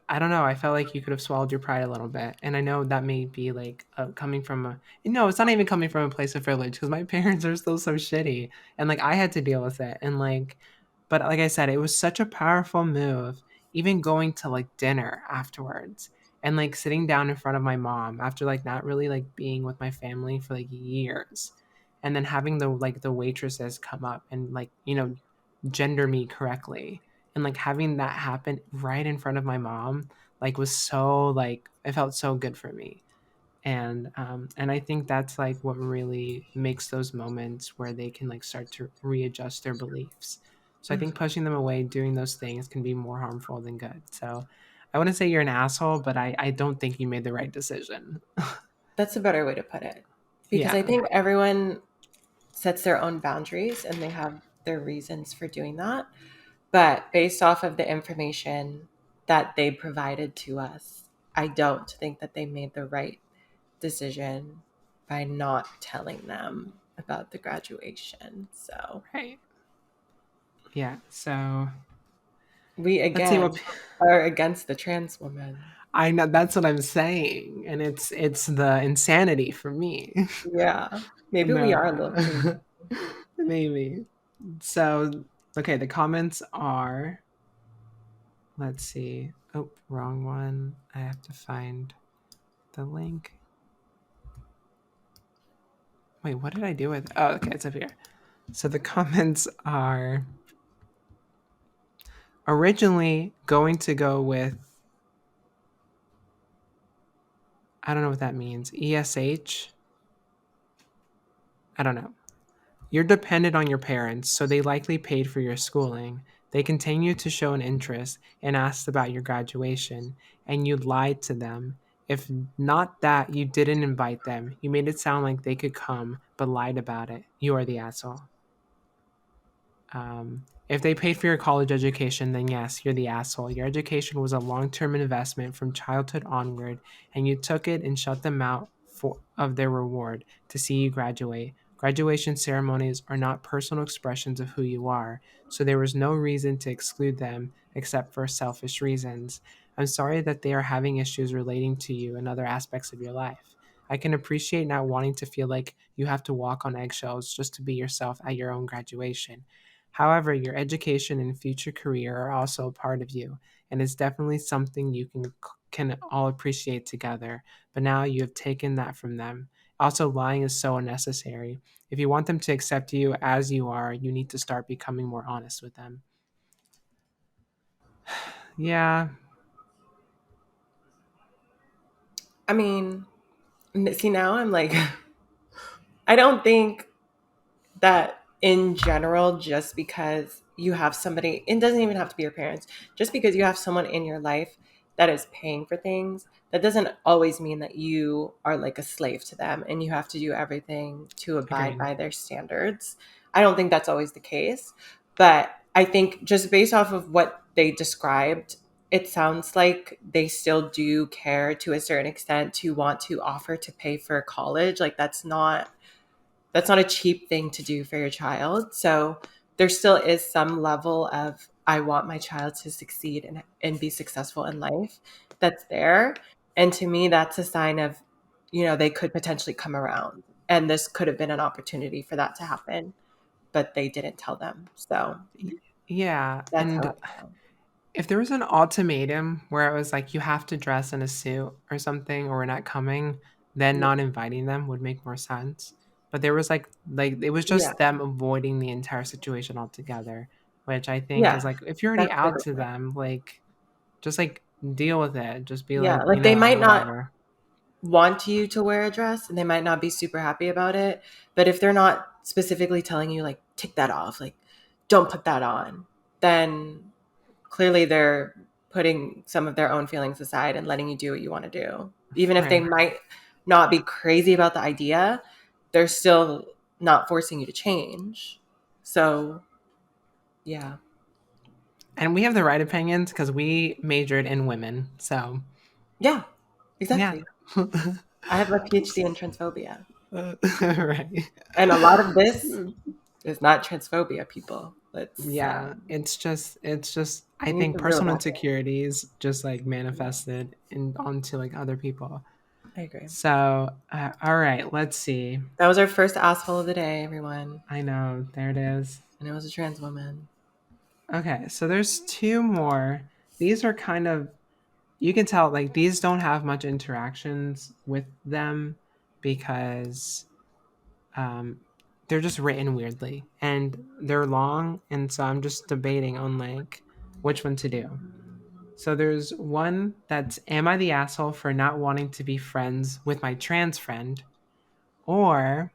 I don't know. I felt like you could have swallowed your pride a little bit, and I know that may be like coming from a no. It's not even coming from a place of privilege because my parents are still so shitty, and like I had to deal with it, and like, but like I said, it was such a powerful move. Even going to like dinner afterwards, and like sitting down in front of my mom after like not really like being with my family for like years, and then having the waitresses come up and like gender me correctly and like having that happen right in front of my mom like was so like it felt so good for me. And I think that's like what really makes those moments where they can like start to readjust their beliefs. So I think Mhm. pushing them away doing those things can be more harmful than good. So I wouldn't say you're an asshole, but I don't think you made the right decision. That's a better way to put it. Because I Yeah. think everyone's sets their own boundaries and they have their reasons for doing that. But based off of the information that they provided to us, I don't think that they made the right decision by not telling them about the graduation. So Right. Yeah. So we let's see again what are against the trans woman. I know. That's what I'm saying, and it's the insanity for me. Yeah. Maybe we are a little crazy. No, maybe. So okay, the comments are. Let's see. Oh, wrong one. I have to find the link. Wait, what did I do with? Oh, okay, it's up here. So the comments are originally going to go with. I don't know what that means. ESH. I don't know. You're dependent on your parents, so they likely paid for your schooling. They continued to show an interest and asked about your graduation, and you lied to them. If not that, you didn't invite them. You made it sound like they could come, but lied about it. You are the asshole. If they paid for your college education, then yes, you're the asshole. Your education was a long term investment from childhood onward, and you took it and shut them out of their reward to see you graduate. Graduation ceremonies are not personal expressions of who you are, so there was no reason to exclude them except for selfish reasons. I'm sorry that they are having issues relating to you and other aspects of your life. I can appreciate not wanting to feel like you have to walk on eggshells just to be yourself at your own graduation. However, your education and future career are also a part of you, and it's definitely something you can all appreciate together. But now you have taken that from them. Also, lying is so unnecessary. If you want them to accept you as you are, you need to start becoming more honest with them. Yeah, I mean, see, now I'm like, I don't think that in general, just because you have somebody, it doesn't even have to be your parents, just because you have someone in your life that is paying for things, that doesn't always mean that you are like a slave to them and you have to do everything to abide agreed. by their standards. I don't think that's always the case. But I think just based off of what they described, it sounds like they still do care to a certain extent to want to offer to pay for college. Like that's not a cheap thing to do for your child. So there still is some level of I want my child to succeed and be successful in life that's there. And to me, that's a sign of, they could potentially come around. And this could have been an opportunity for that to happen, but they didn't tell them. So Yeah, that's how I and feel. if there was an ultimatum where it was like you have to dress in a suit or something or we're not coming, then Yeah. not inviting them would make more sense. But there was like it was Yeah. just them avoiding the entire situation altogether, which I think is Yeah. like if you're already That's the out to difference. them, like just like deal with it. Just be Yeah. like, Like they might not whatever. want you to wear a dress and they might not be super happy about it. But if they're not specifically telling you, like, take that off, like, don't put that on, then clearly they're putting some of their own feelings aside and letting you do what you want to do. Even if they Right. might not be crazy about the idea, they're still not forcing you to change. So, yeah. And we have the right opinions because we majored in women. So Yeah, yeah. exactly. I have a PhD in transphobia. Right. And a lot of this is not transphobia, people. Let's Yeah, it's just I we need think to reel personal back in. insecurities just like Yeah, manifested in onto like other people. I agree. So, all right, let's see. That was our first asshole of the day, everyone. I know, there it is. And it was a trans woman. Okay, so there's two more. These are kind of you can tell like these don't have much interactions with them because um they're just written weirdly and they're long and so I'm just debating on like which one to do. So there's one that's am I the asshole for not wanting to be friends with my trans friend? Or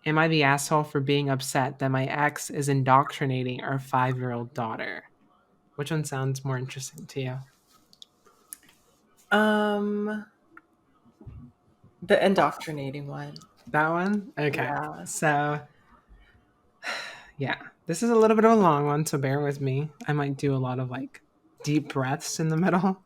am I the asshole for being upset that my ex is indoctrinating our 5-year-old daughter? Which one sounds more interesting to you? Um, the indoctrinating one. That one? Okay. Yeah. So Yeah, this is a little bit of a long one, so bear with me. I might do a lot of like deep breaths in the middle.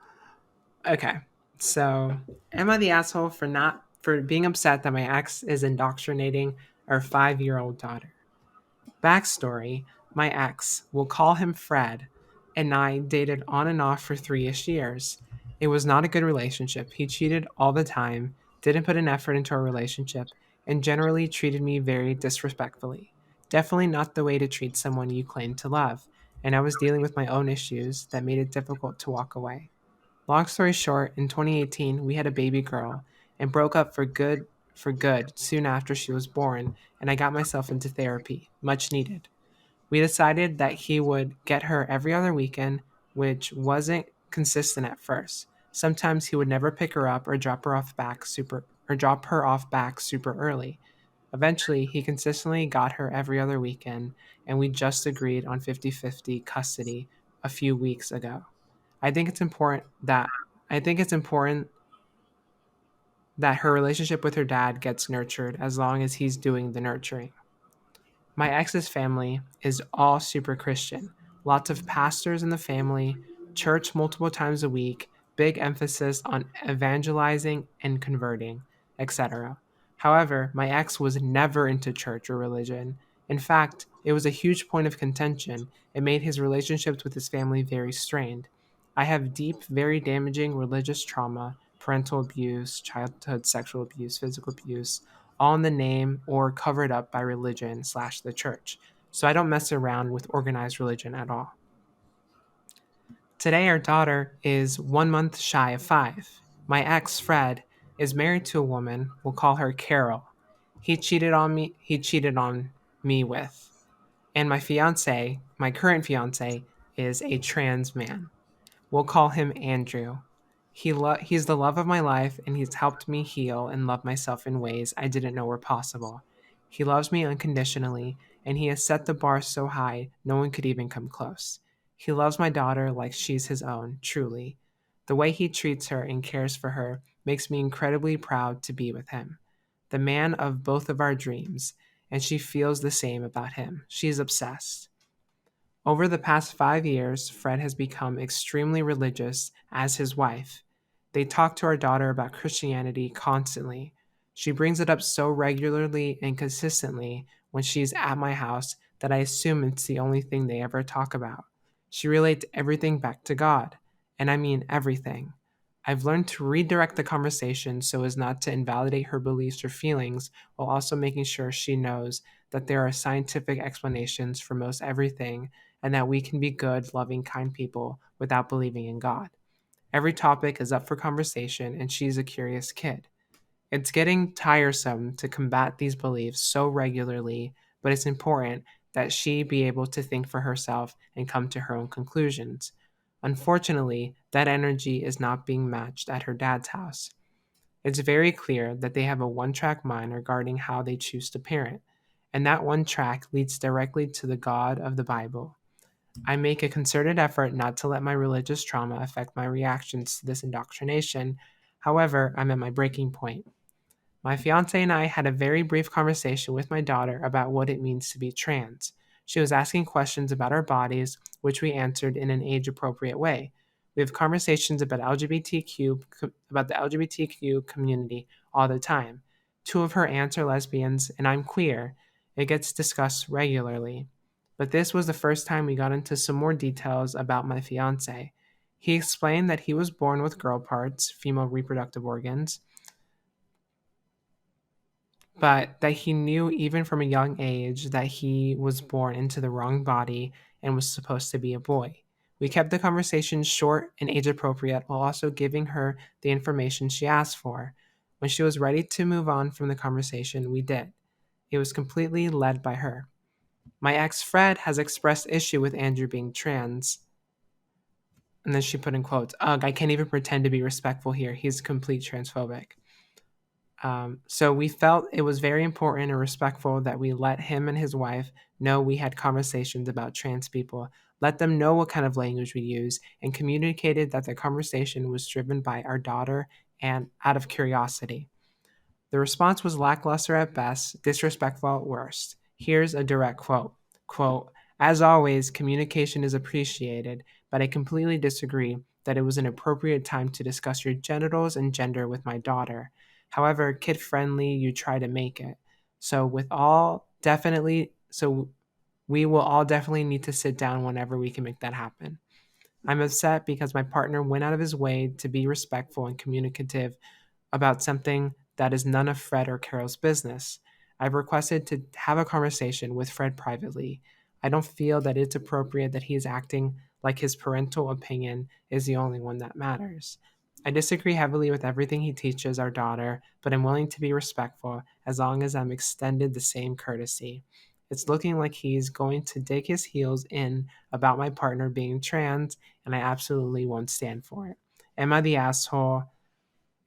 Okay, so am I the asshole for being upset that my ex is indoctrinating our 5-year-old daughter? Backstory: my ex, we'll call him Fred, and I dated on and off for 3-ish years. It was not a good relationship. He cheated all the time, didn't put an effort into our relationship, and generally treated me very disrespectfully. Definitely not the way to treat someone you claim to love, and I was dealing with my own issues that made it difficult to walk away. Long story short, in 2018, we had a baby girl and broke up for good soon after she was born, and I got myself into therapy, much needed. We decided that he would get her every other weekend, which wasn't consistent at first. Sometimes he would never pick her up or drop her off back super early. Eventually, he consistently got her every other weekend, and we just agreed on 50-50 custody a few weeks ago. I think it's important that I think it's important that her relationship with her dad gets nurtured as long as he's doing the nurturing. My ex's family is all super Christian. Lots of pastors in the family, church multiple times a week, big emphasis on evangelizing and converting, etc. However, my ex was never into church or religion. In fact, it was a huge point of contention. It made his relationships with his family very strained. I have deep, very damaging religious trauma, parental abuse, childhood sexual abuse, physical abuse, all in the name or covered up by religion slash the church. So I don't mess around with organized religion at all. Today, our daughter is 1 month shy of 5. My ex, Fred, is married to a woman. We'll call her Carol. He cheated on me with. And my current fiance, is a trans man. We'll call him Andrew. He's the love of my life, and he's helped me heal and love myself in ways I didn't know were possible. He loves me unconditionally, and he has set the bar so high no one could even come close. He loves my daughter like she's his own, truly. The way he treats her and cares for her makes me incredibly proud to be with him. The man of both of our dreams, and she feels the same about him. She's obsessed. Over the past 5 years, Fred has become extremely religious as his wife. They talk to our daughter about Christianity constantly. She brings it up so regularly and consistently when she's at my house that I assume it's the only thing they ever talk about. She relates everything back to God, and I mean everything. I've learned to redirect the conversation so as not to invalidate her beliefs or feelings while also making sure she knows that there are scientific explanations for most everything and that we can be good, loving, kind people without believing in God. Every topic is up for conversation, and she's a curious kid. It's getting tiresome to combat these beliefs so regularly, but it's important that she be able to think for herself and come to her own conclusions. Unfortunately, that energy is not being matched at her dad's house. It's very clear that they have a one track mind regarding how they choose to parent, and that one track leads directly to the God of the Bible. I make a concerted effort not to let my religious trauma affect my reactions to this indoctrination. However, I'm at my breaking point. My fiance and I had a very brief conversation with my daughter about what it means to be trans. She was asking questions about our bodies, which we answered in an age appropriate way. We have conversations about the LGBTQ community all the time. Two of her aunts are lesbians, and I'm queer. It gets discussed regularly. But this was the first time we got into some more details about my fiance. He explained that he was born with girl parts, female reproductive organs, but that he knew even from a young age that he was born into the wrong body and was supposed to be a boy. We kept the conversation short and age appropriate while also giving her the information she asked for. When she was ready to move on from the conversation, we did. It was completely led by her. My ex Fred has expressed issue with Andrew being trans. And then she put in quotes, ugh, I can't even pretend to be respectful here. He's complete transphobic. So we felt it was very important and respectful that we let him and his wife know we had conversations about trans people, let them know what kind of language we use, and communicated that the conversation was driven by our daughter and out of curiosity. The response was lackluster at best, disrespectful at worst. Here's a direct quote, "As always, communication is appreciated, but I completely disagree that it was an appropriate time to discuss your genitals and gender with my daughter. However kid friendly you try to make it. So we will all definitely need to sit down whenever we can make that happen. I'm upset because my partner went out of his way to be respectful and communicative about something that is none of Fred or Carol's business. I've requested to have a conversation with Fred privately. I don't feel that it's appropriate that he is acting like his parental opinion is the only one that matters. I disagree heavily with everything he teaches our daughter, but I'm willing to be respectful as long as I'm extended the same courtesy. It's looking like he's going to dig his heels in about my partner being trans, and I absolutely won't stand for it. Am I the asshole?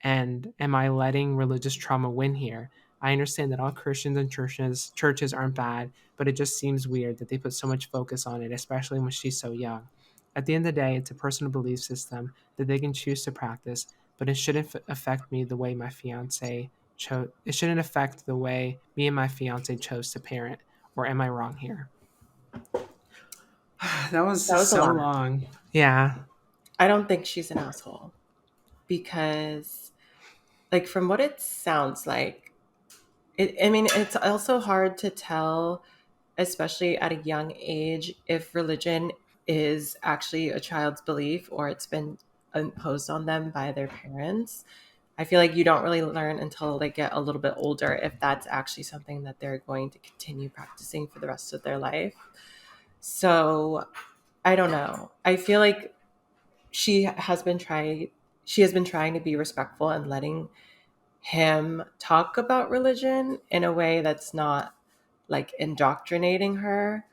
And am I letting religious trauma win here? I understand that all Christians and churches aren't bad, but it just seems weird that they put so much focus on it, especially when she's so young. At the end of the day, it's a personal belief system that they can choose to practice, but it shouldn't affect me the way my fiance chose. It shouldn't affect the way me and my fiance chose to parent. Or am I wrong here? That was That was a so lot. long. Yeah. I don't think she's an asshole because, like, from what it sounds like, I mean, it's also hard to tell, especially at a young age, if religion is actually a child's belief or it's been imposed on them by their parents. I feel like you don't really learn until they get a little bit older if that's actually something that they're going to continue practicing for the rest of their life. So I don't know. I feel like she has been trying she has been trying to be respectful and letting him talk about religion in a way that's not like indoctrinating her.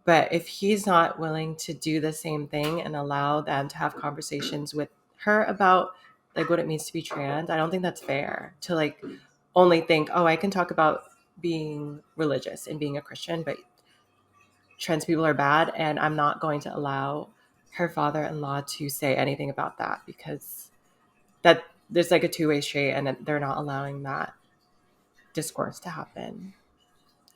But if he's not willing to do the same thing and allow them to have conversations with her about like what it means to be trans, I don't think that's fair to like only think, oh, I can talk about being religious and being a Christian, but trans people are bad, and I'm not going to allow her father-in-law to say anything about that because that there's like a two-way street and they're not allowing that discourse to happen.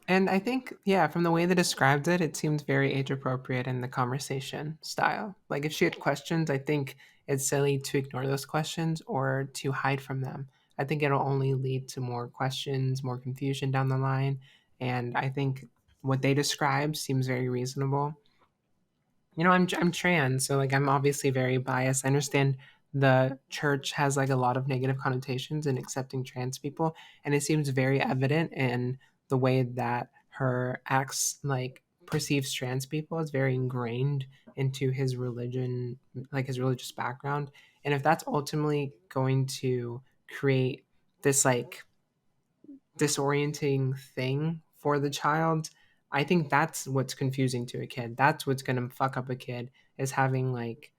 And I think, yeah, from the way they described it, it seemed very age appropriate in the conversation style. Like, if she had questions, I think it's silly to ignore those questions or to hide from them. I think it'll only lead to more questions, more confusion down the line. And I think what they described seems very reasonable. I'm trans, so like I'm obviously very biased. I understand the church has like a lot of negative connotations in accepting trans people, and it seems very evident in the way that her acts like perceives trans people. It's very ingrained into his religion, like his religious background. And if that's ultimately going to create this like disorienting thing for the child, I think that's what's confusing to a kid. That's what's going to fuck up a kid, is having like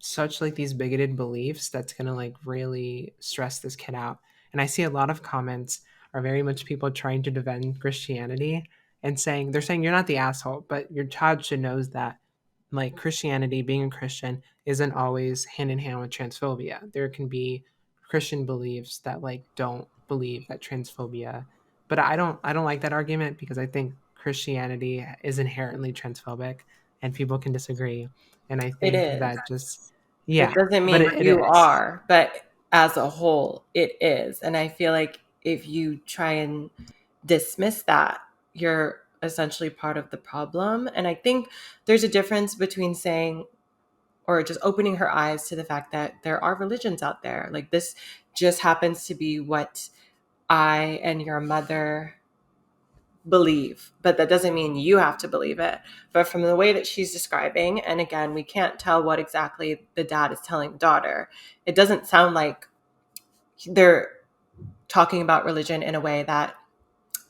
such like these bigoted beliefs that's going to like really stress this kid out. And I see a lot of comments are very much people trying to defend Christianity and saying, they're saying you're not the asshole, but your child should knows that like Christianity, being a Christian, isn't always hand in hand with transphobia. There can be Christian beliefs that like don't believe that transphobia. But I don't like that argument because I think Christianity is inherently transphobic and people can disagree. And I It think is. that just It yeah, doesn't but mean it you is. are, but as a whole, it is. And I feel like if you try and dismiss that, you're essentially part of the problem. And I think there's a difference between saying or just opening her eyes to the fact that there are religions out there. Like this just happens to be what I and your mother believe, but that doesn't mean you have to believe it. But from the way that she's describing, and again, we can't tell what exactly the dad is telling the daughter, it doesn't sound like they're talking about religion in a way that,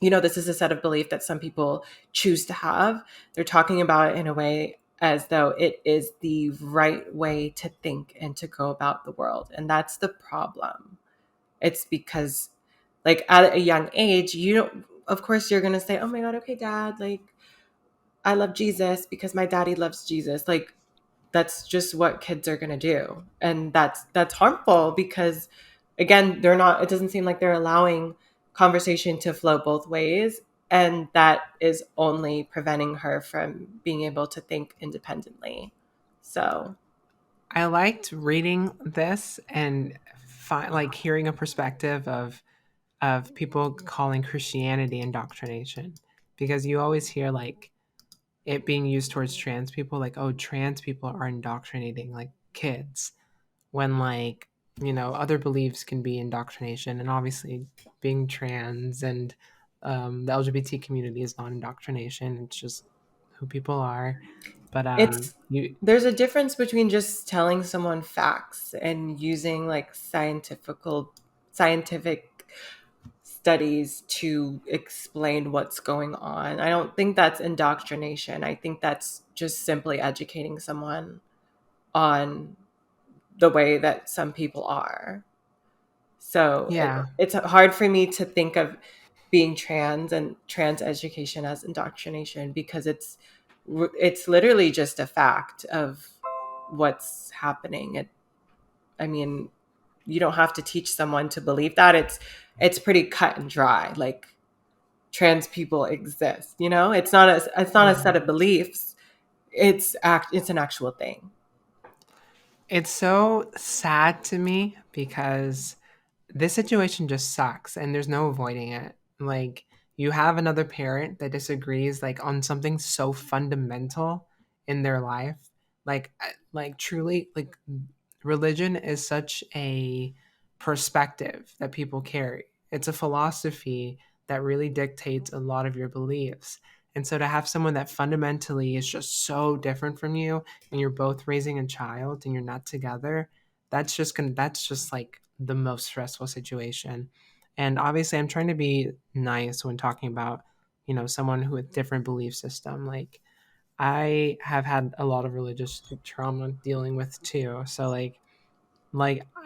this is a set of belief that some people choose to have. They're talking about it in a way as though it is the right way to think and to go about the world. And that's the problem. It's because, like, at a young age, you don't, of course, you're going to say, oh my God, okay, dad, like, I love Jesus because my daddy loves Jesus. Like, that's just what kids are going to do. And that's harmful because, again, they're not, it doesn't seem like they're allowing conversation to flow both ways, and that is only preventing her from being able to think independently. So I liked reading this and like hearing a perspective of people calling Christianity indoctrination, because you always hear like it being used towards trans people, like, oh, trans people are indoctrinating like kids, when like, other beliefs can be indoctrination. And obviously being trans and the LGBT community is not indoctrination, it's just who people are. But it's you there's a difference between just telling someone facts and using like scientific studies to explain what's going on. I don't think that's indoctrination. I think that's just simply educating someone on the way that some people are. So yeah, it's hard for me to think of being trans and trans education as indoctrination, because it's literally just a fact of what's happening. I mean, you don't have to teach someone to believe that. It's pretty cut and dry. Like, trans people exist. It's not a yeah. set of beliefs. It's an actual thing. It's so sad to me because this situation just sucks and there's no avoiding it. Like, you have another parent that disagrees like on something so fundamental in their life. Like truly, like, religion is such a perspective that people carry. It's a philosophy that really dictates a lot of your beliefs. And so to have someone that fundamentally is just so different from you, and you're both raising a child and you're not together, that's just like the most stressful situation. And obviously I'm trying to be nice when talking about, someone who with different belief system. Like, I have had a lot of religious trauma dealing with too. So like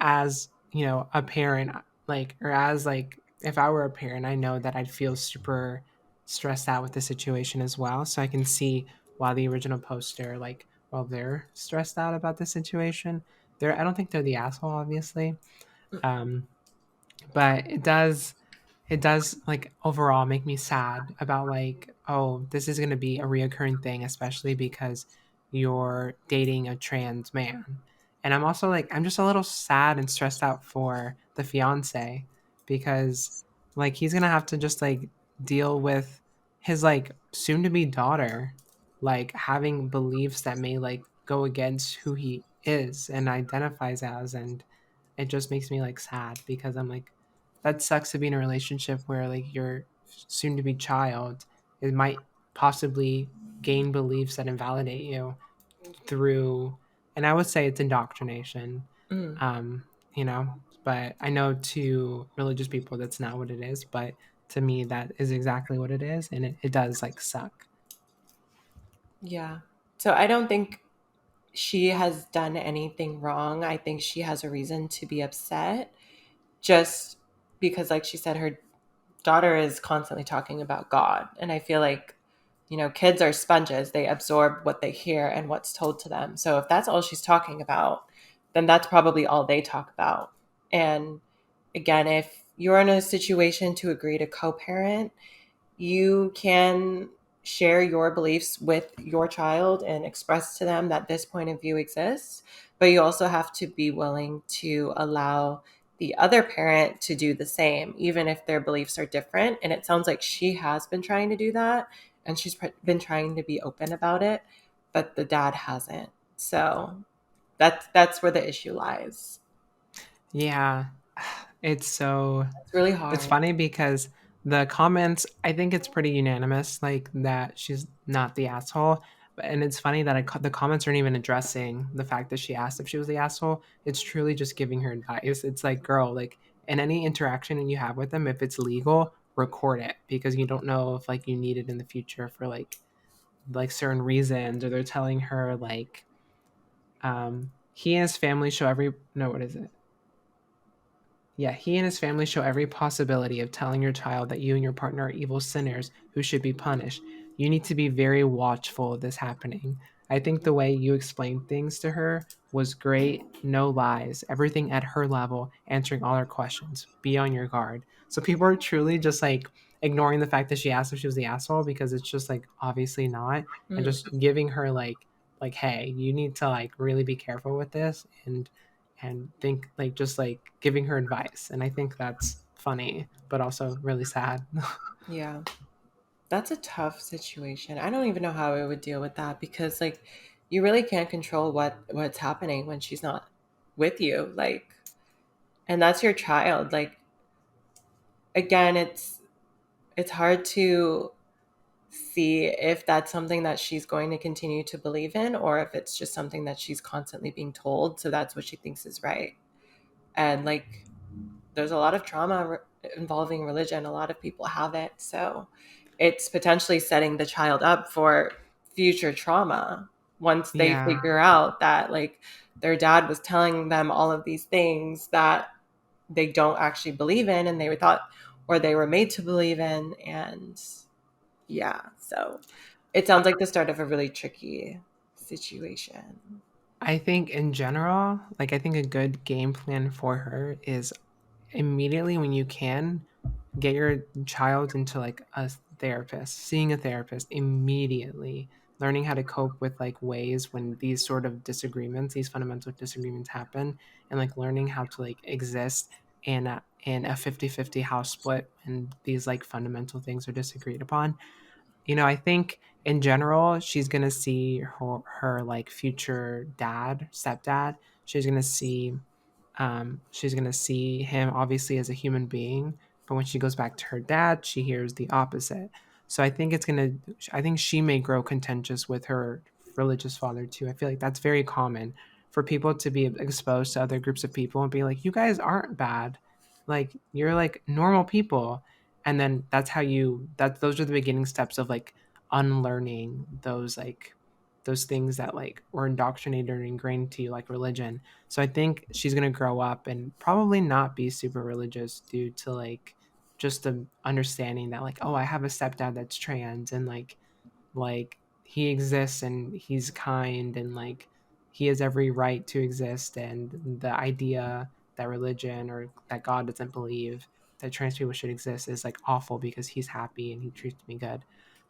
as a parent, like, or as like if I were a parent, I know that I'd feel super stressed out with the situation as well. So I can see why the original poster, like, while they're stressed out about the situation, I don't think they're the asshole, obviously. um but it does like overall make me sad about like, oh, this is going to be a reoccurring thing, especially because you're dating a trans man. And I'm also like, I'm just a little sad and stressed out for the fiance, because like he's going to have to just like deal with his like soon to be daughter like having beliefs that may like go against who he is and identifies as. And it just makes me like sad because I'm like, that sucks to be in a relationship where like your soon to be child, it might possibly gain beliefs that invalidate you through, and I would say it's indoctrination. Mm, um you know but I know to religious people that's not what it is, but to me that is exactly what it is, and it does like suck. yeah. So I don't think she has done anything wrong. I think she has a reason to be upset, just because, like she said, her daughter is constantly talking about God. And I feel like, kids are sponges. They absorb what they hear and what's told to them. So if that's all she's talking about, then that's probably all they talk about. And again, if you're in a situation to agree to co parent, you can share your beliefs with your child and express to them that this point of view exists, but you also have to be willing to allow the other parent to do the same, even if their beliefs are different. And it sounds like she has been trying to do that, and she's been trying to be open about it, but the dad hasn't. So that's where the issue lies. Yeah. it's so It's really It's hard. funny because the comments, I think it's pretty unanimous, like that she's not the asshole. And it's funny that the comments aren't even addressing the fact that she asked if she was the asshole. It's truly just giving her advice. It's like, girl, like, in any interaction you have with them, if it's legal, record it, because you don't know if like you need it in the future for like certain reasons. Or they're telling her like, he and his family show every no, what is it? Yeah, he and his family show every possibility of telling your child that you and your partner are evil sinners who should be punished. You need to be very watchful of this happening. I think the way you explained things to her was great, no lies, everything at her level, answering all her questions. Be on your guard. So people are truly just like ignoring the fact that she asked if she was the asshole because it's just like obviously not, and Mm, just giving her like hey, you need to like really be careful with this, and think like just like giving her advice. And I think that's funny but also really sad. yeah. That's a tough situation. I don't even know how I would deal with that because like you really can't control what's happening when she's not with you. Like and that's your child. Like again, it's hard to see if that's something that she's going to continue to believe in or if it's just something that she's constantly being told so that's what she thinks is right. And like there's a lot of trauma involving religion. A lot of people have it. So it's potentially setting the child up for future trauma once they Yeah. figure out that like their dad was telling them all of these things that they don't actually believe in and they thought or they were made to believe in. And yeah, so it sounds like the start of a really tricky situation. I think in general, like I think a good game plan for her is immediately when you can get your child into like a therapist, seeing a therapist immediately, learning how to cope with like ways when these sort of disagreements, these fundamental disagreements happen, and like learning how to like exist in a 50-50 house split and these like fundamental things are disagreed upon. I think in general, she's gonna see her like future dad, stepdad. She's gonna see him obviously as a human being, but when she goes back to her dad, she hears the opposite. So I think she may grow contentious with her religious father too. I feel like that's very common for people to be exposed to other groups of people and be like, you guys aren't bad, like you're like normal people, and then those are the beginning steps of like unlearning those things that like were indoctrinated or ingrained to you like religion. So I think she's going to grow up and probably not be super religious due to like just the understanding that like, oh, I have a stepdad that's trans, and like he exists and he's kind, and like he has every right to exist, and the idea that religion or that God doesn't believe that trans people should exist is like awful because he's happy and he treats me good.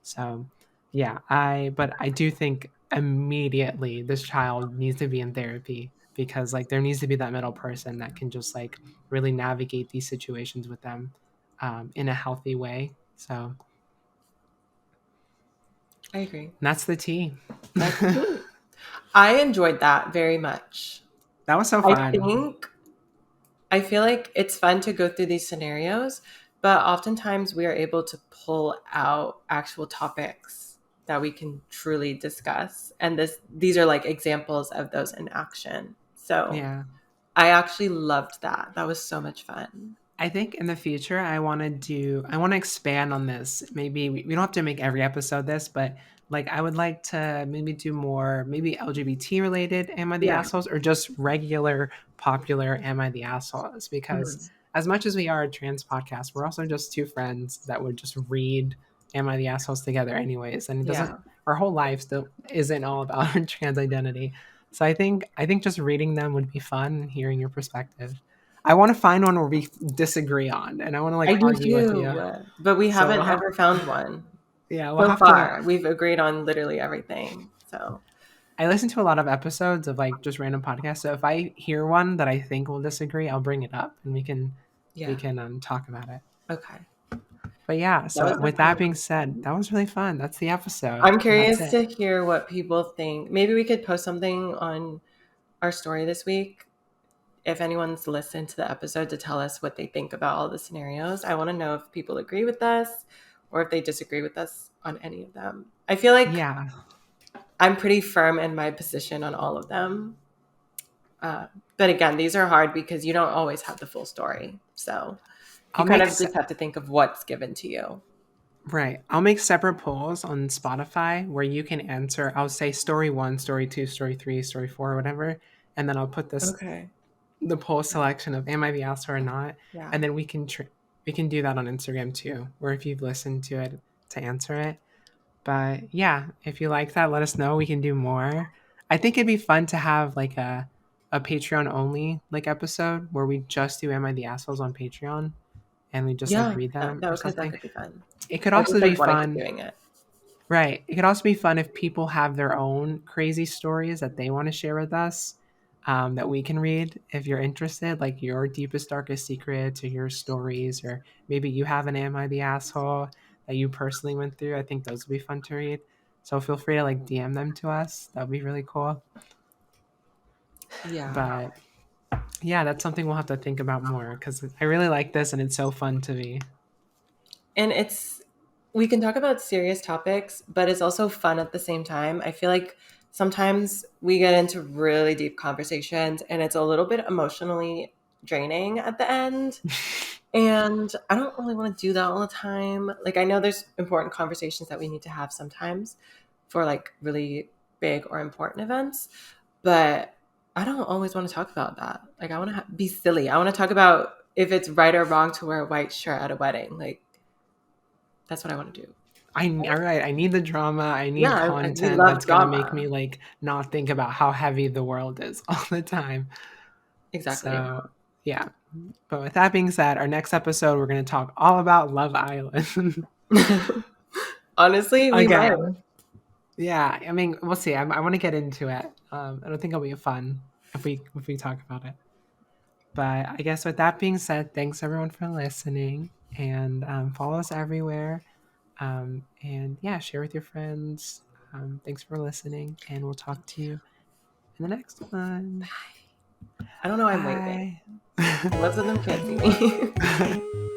So yeah, but I do think immediately this child needs to be in therapy because like there needs to be that middle person that can just like really navigate these situations with them, in a healthy way. So I agree. that's the tea. That's sweet. I enjoyed that very much. That was so I fun. think I feel like it's fun to go through these scenarios, but oftentimes we are able to pull out actual topics that we can truly discuss. And these are like examples of those in action. So Yeah. I actually loved that. That was so much fun. I think in the future, I want to expand on this. Maybe we don't have to make every episode this, but like I would like to maybe do more, maybe LGBT related Am I the Yeah. Assholes, or just regular popular Am I the Assholes? Because Mhm. as much as we are a trans podcast, we're also just two friends that would just read Am I the Assholes together anyways. And it doesn't, Yeah. our whole life still isn't all about our trans identity. So I think just reading them would be fun and hearing your perspective. I want to find one where we disagree on, and I want to like I do argue with you. too. But we So haven't ever found one. yeah, we'll So have to. far, we've agreed on literally everything. So, I listen to a lot of episodes of like just random podcasts. So if I hear one that I think will disagree, I'll bring it up and we yeah. can talk about it. Okay. But yeah, That so was a with that fun being one. said, that was really fun. That's the episode. I'm That's curious it. to hear what people think. Maybe we could post something on our story this week if anyone's listened to the episode to tell us what they think about all the scenarios. I want to know if people agree with us or if they disagree with us on any of them. I feel like Yeah, I'm pretty firm in my position on all of them. Uh, but again, these are hard because you don't always have the full story. So you I'll kind make of just have to think of what's given to you. right. I'll make separate polls on Spotify where you can answer. I'll say story one, story two, story three, story four, whatever, and then I'll put this Okay. the poll selection of am I the asshole or not, Yeah. and then we can do that on Instagram too, where if you've listened to it to answer it. But yeah, if you like that, let us know. We can do more. I think it'd be fun to have like a Patreon only like episode where we just do Am I the Assholes on Patreon and we just like Yeah, read them or that something. could be fun. It could I also just be like want to keep fun. doing it. Right. It could also be fun if people have their own crazy stories that they want to share with us, that we can read if you're interested, like your deepest, darkest secrets or your stories, or maybe you have an Am I the Asshole that you personally went through. I think those would be fun to read. So feel free to like DM them to us. That would be really cool. Yeah. But yeah, that's something we'll have to think about more because I really like this and it's so fun to me. And we can talk about serious topics, but it's also fun at the same time. I feel like sometimes we get into really deep conversations and it's a little bit emotionally draining at the end. And I don't really want to do that all the time. Like, I know there's important conversations that we need to have sometimes for like really big or important events, but I don't always want to talk about that. Like, I want to be silly. I want to talk about if it's right or wrong to wear a white shirt at a wedding. Like, that's what I want to do. I need the drama. I need We content love that's gonna make drama. me like not think about how heavy the world is all the time. Exactly. So yeah. But with that being said, our next episode we're gonna talk all about Love Island. Honestly, we might. Again. Yeah, I mean, we'll see. I want to get into it. I don't think it'll be fun if we talk about it. But I guess with that being said, thanks everyone for listening and follow us everywhere. And yeah, share with your friends. Thanks for listening, and we'll talk to you in the next one. I don't know. I'm waving. Bye. Most of them can't see me.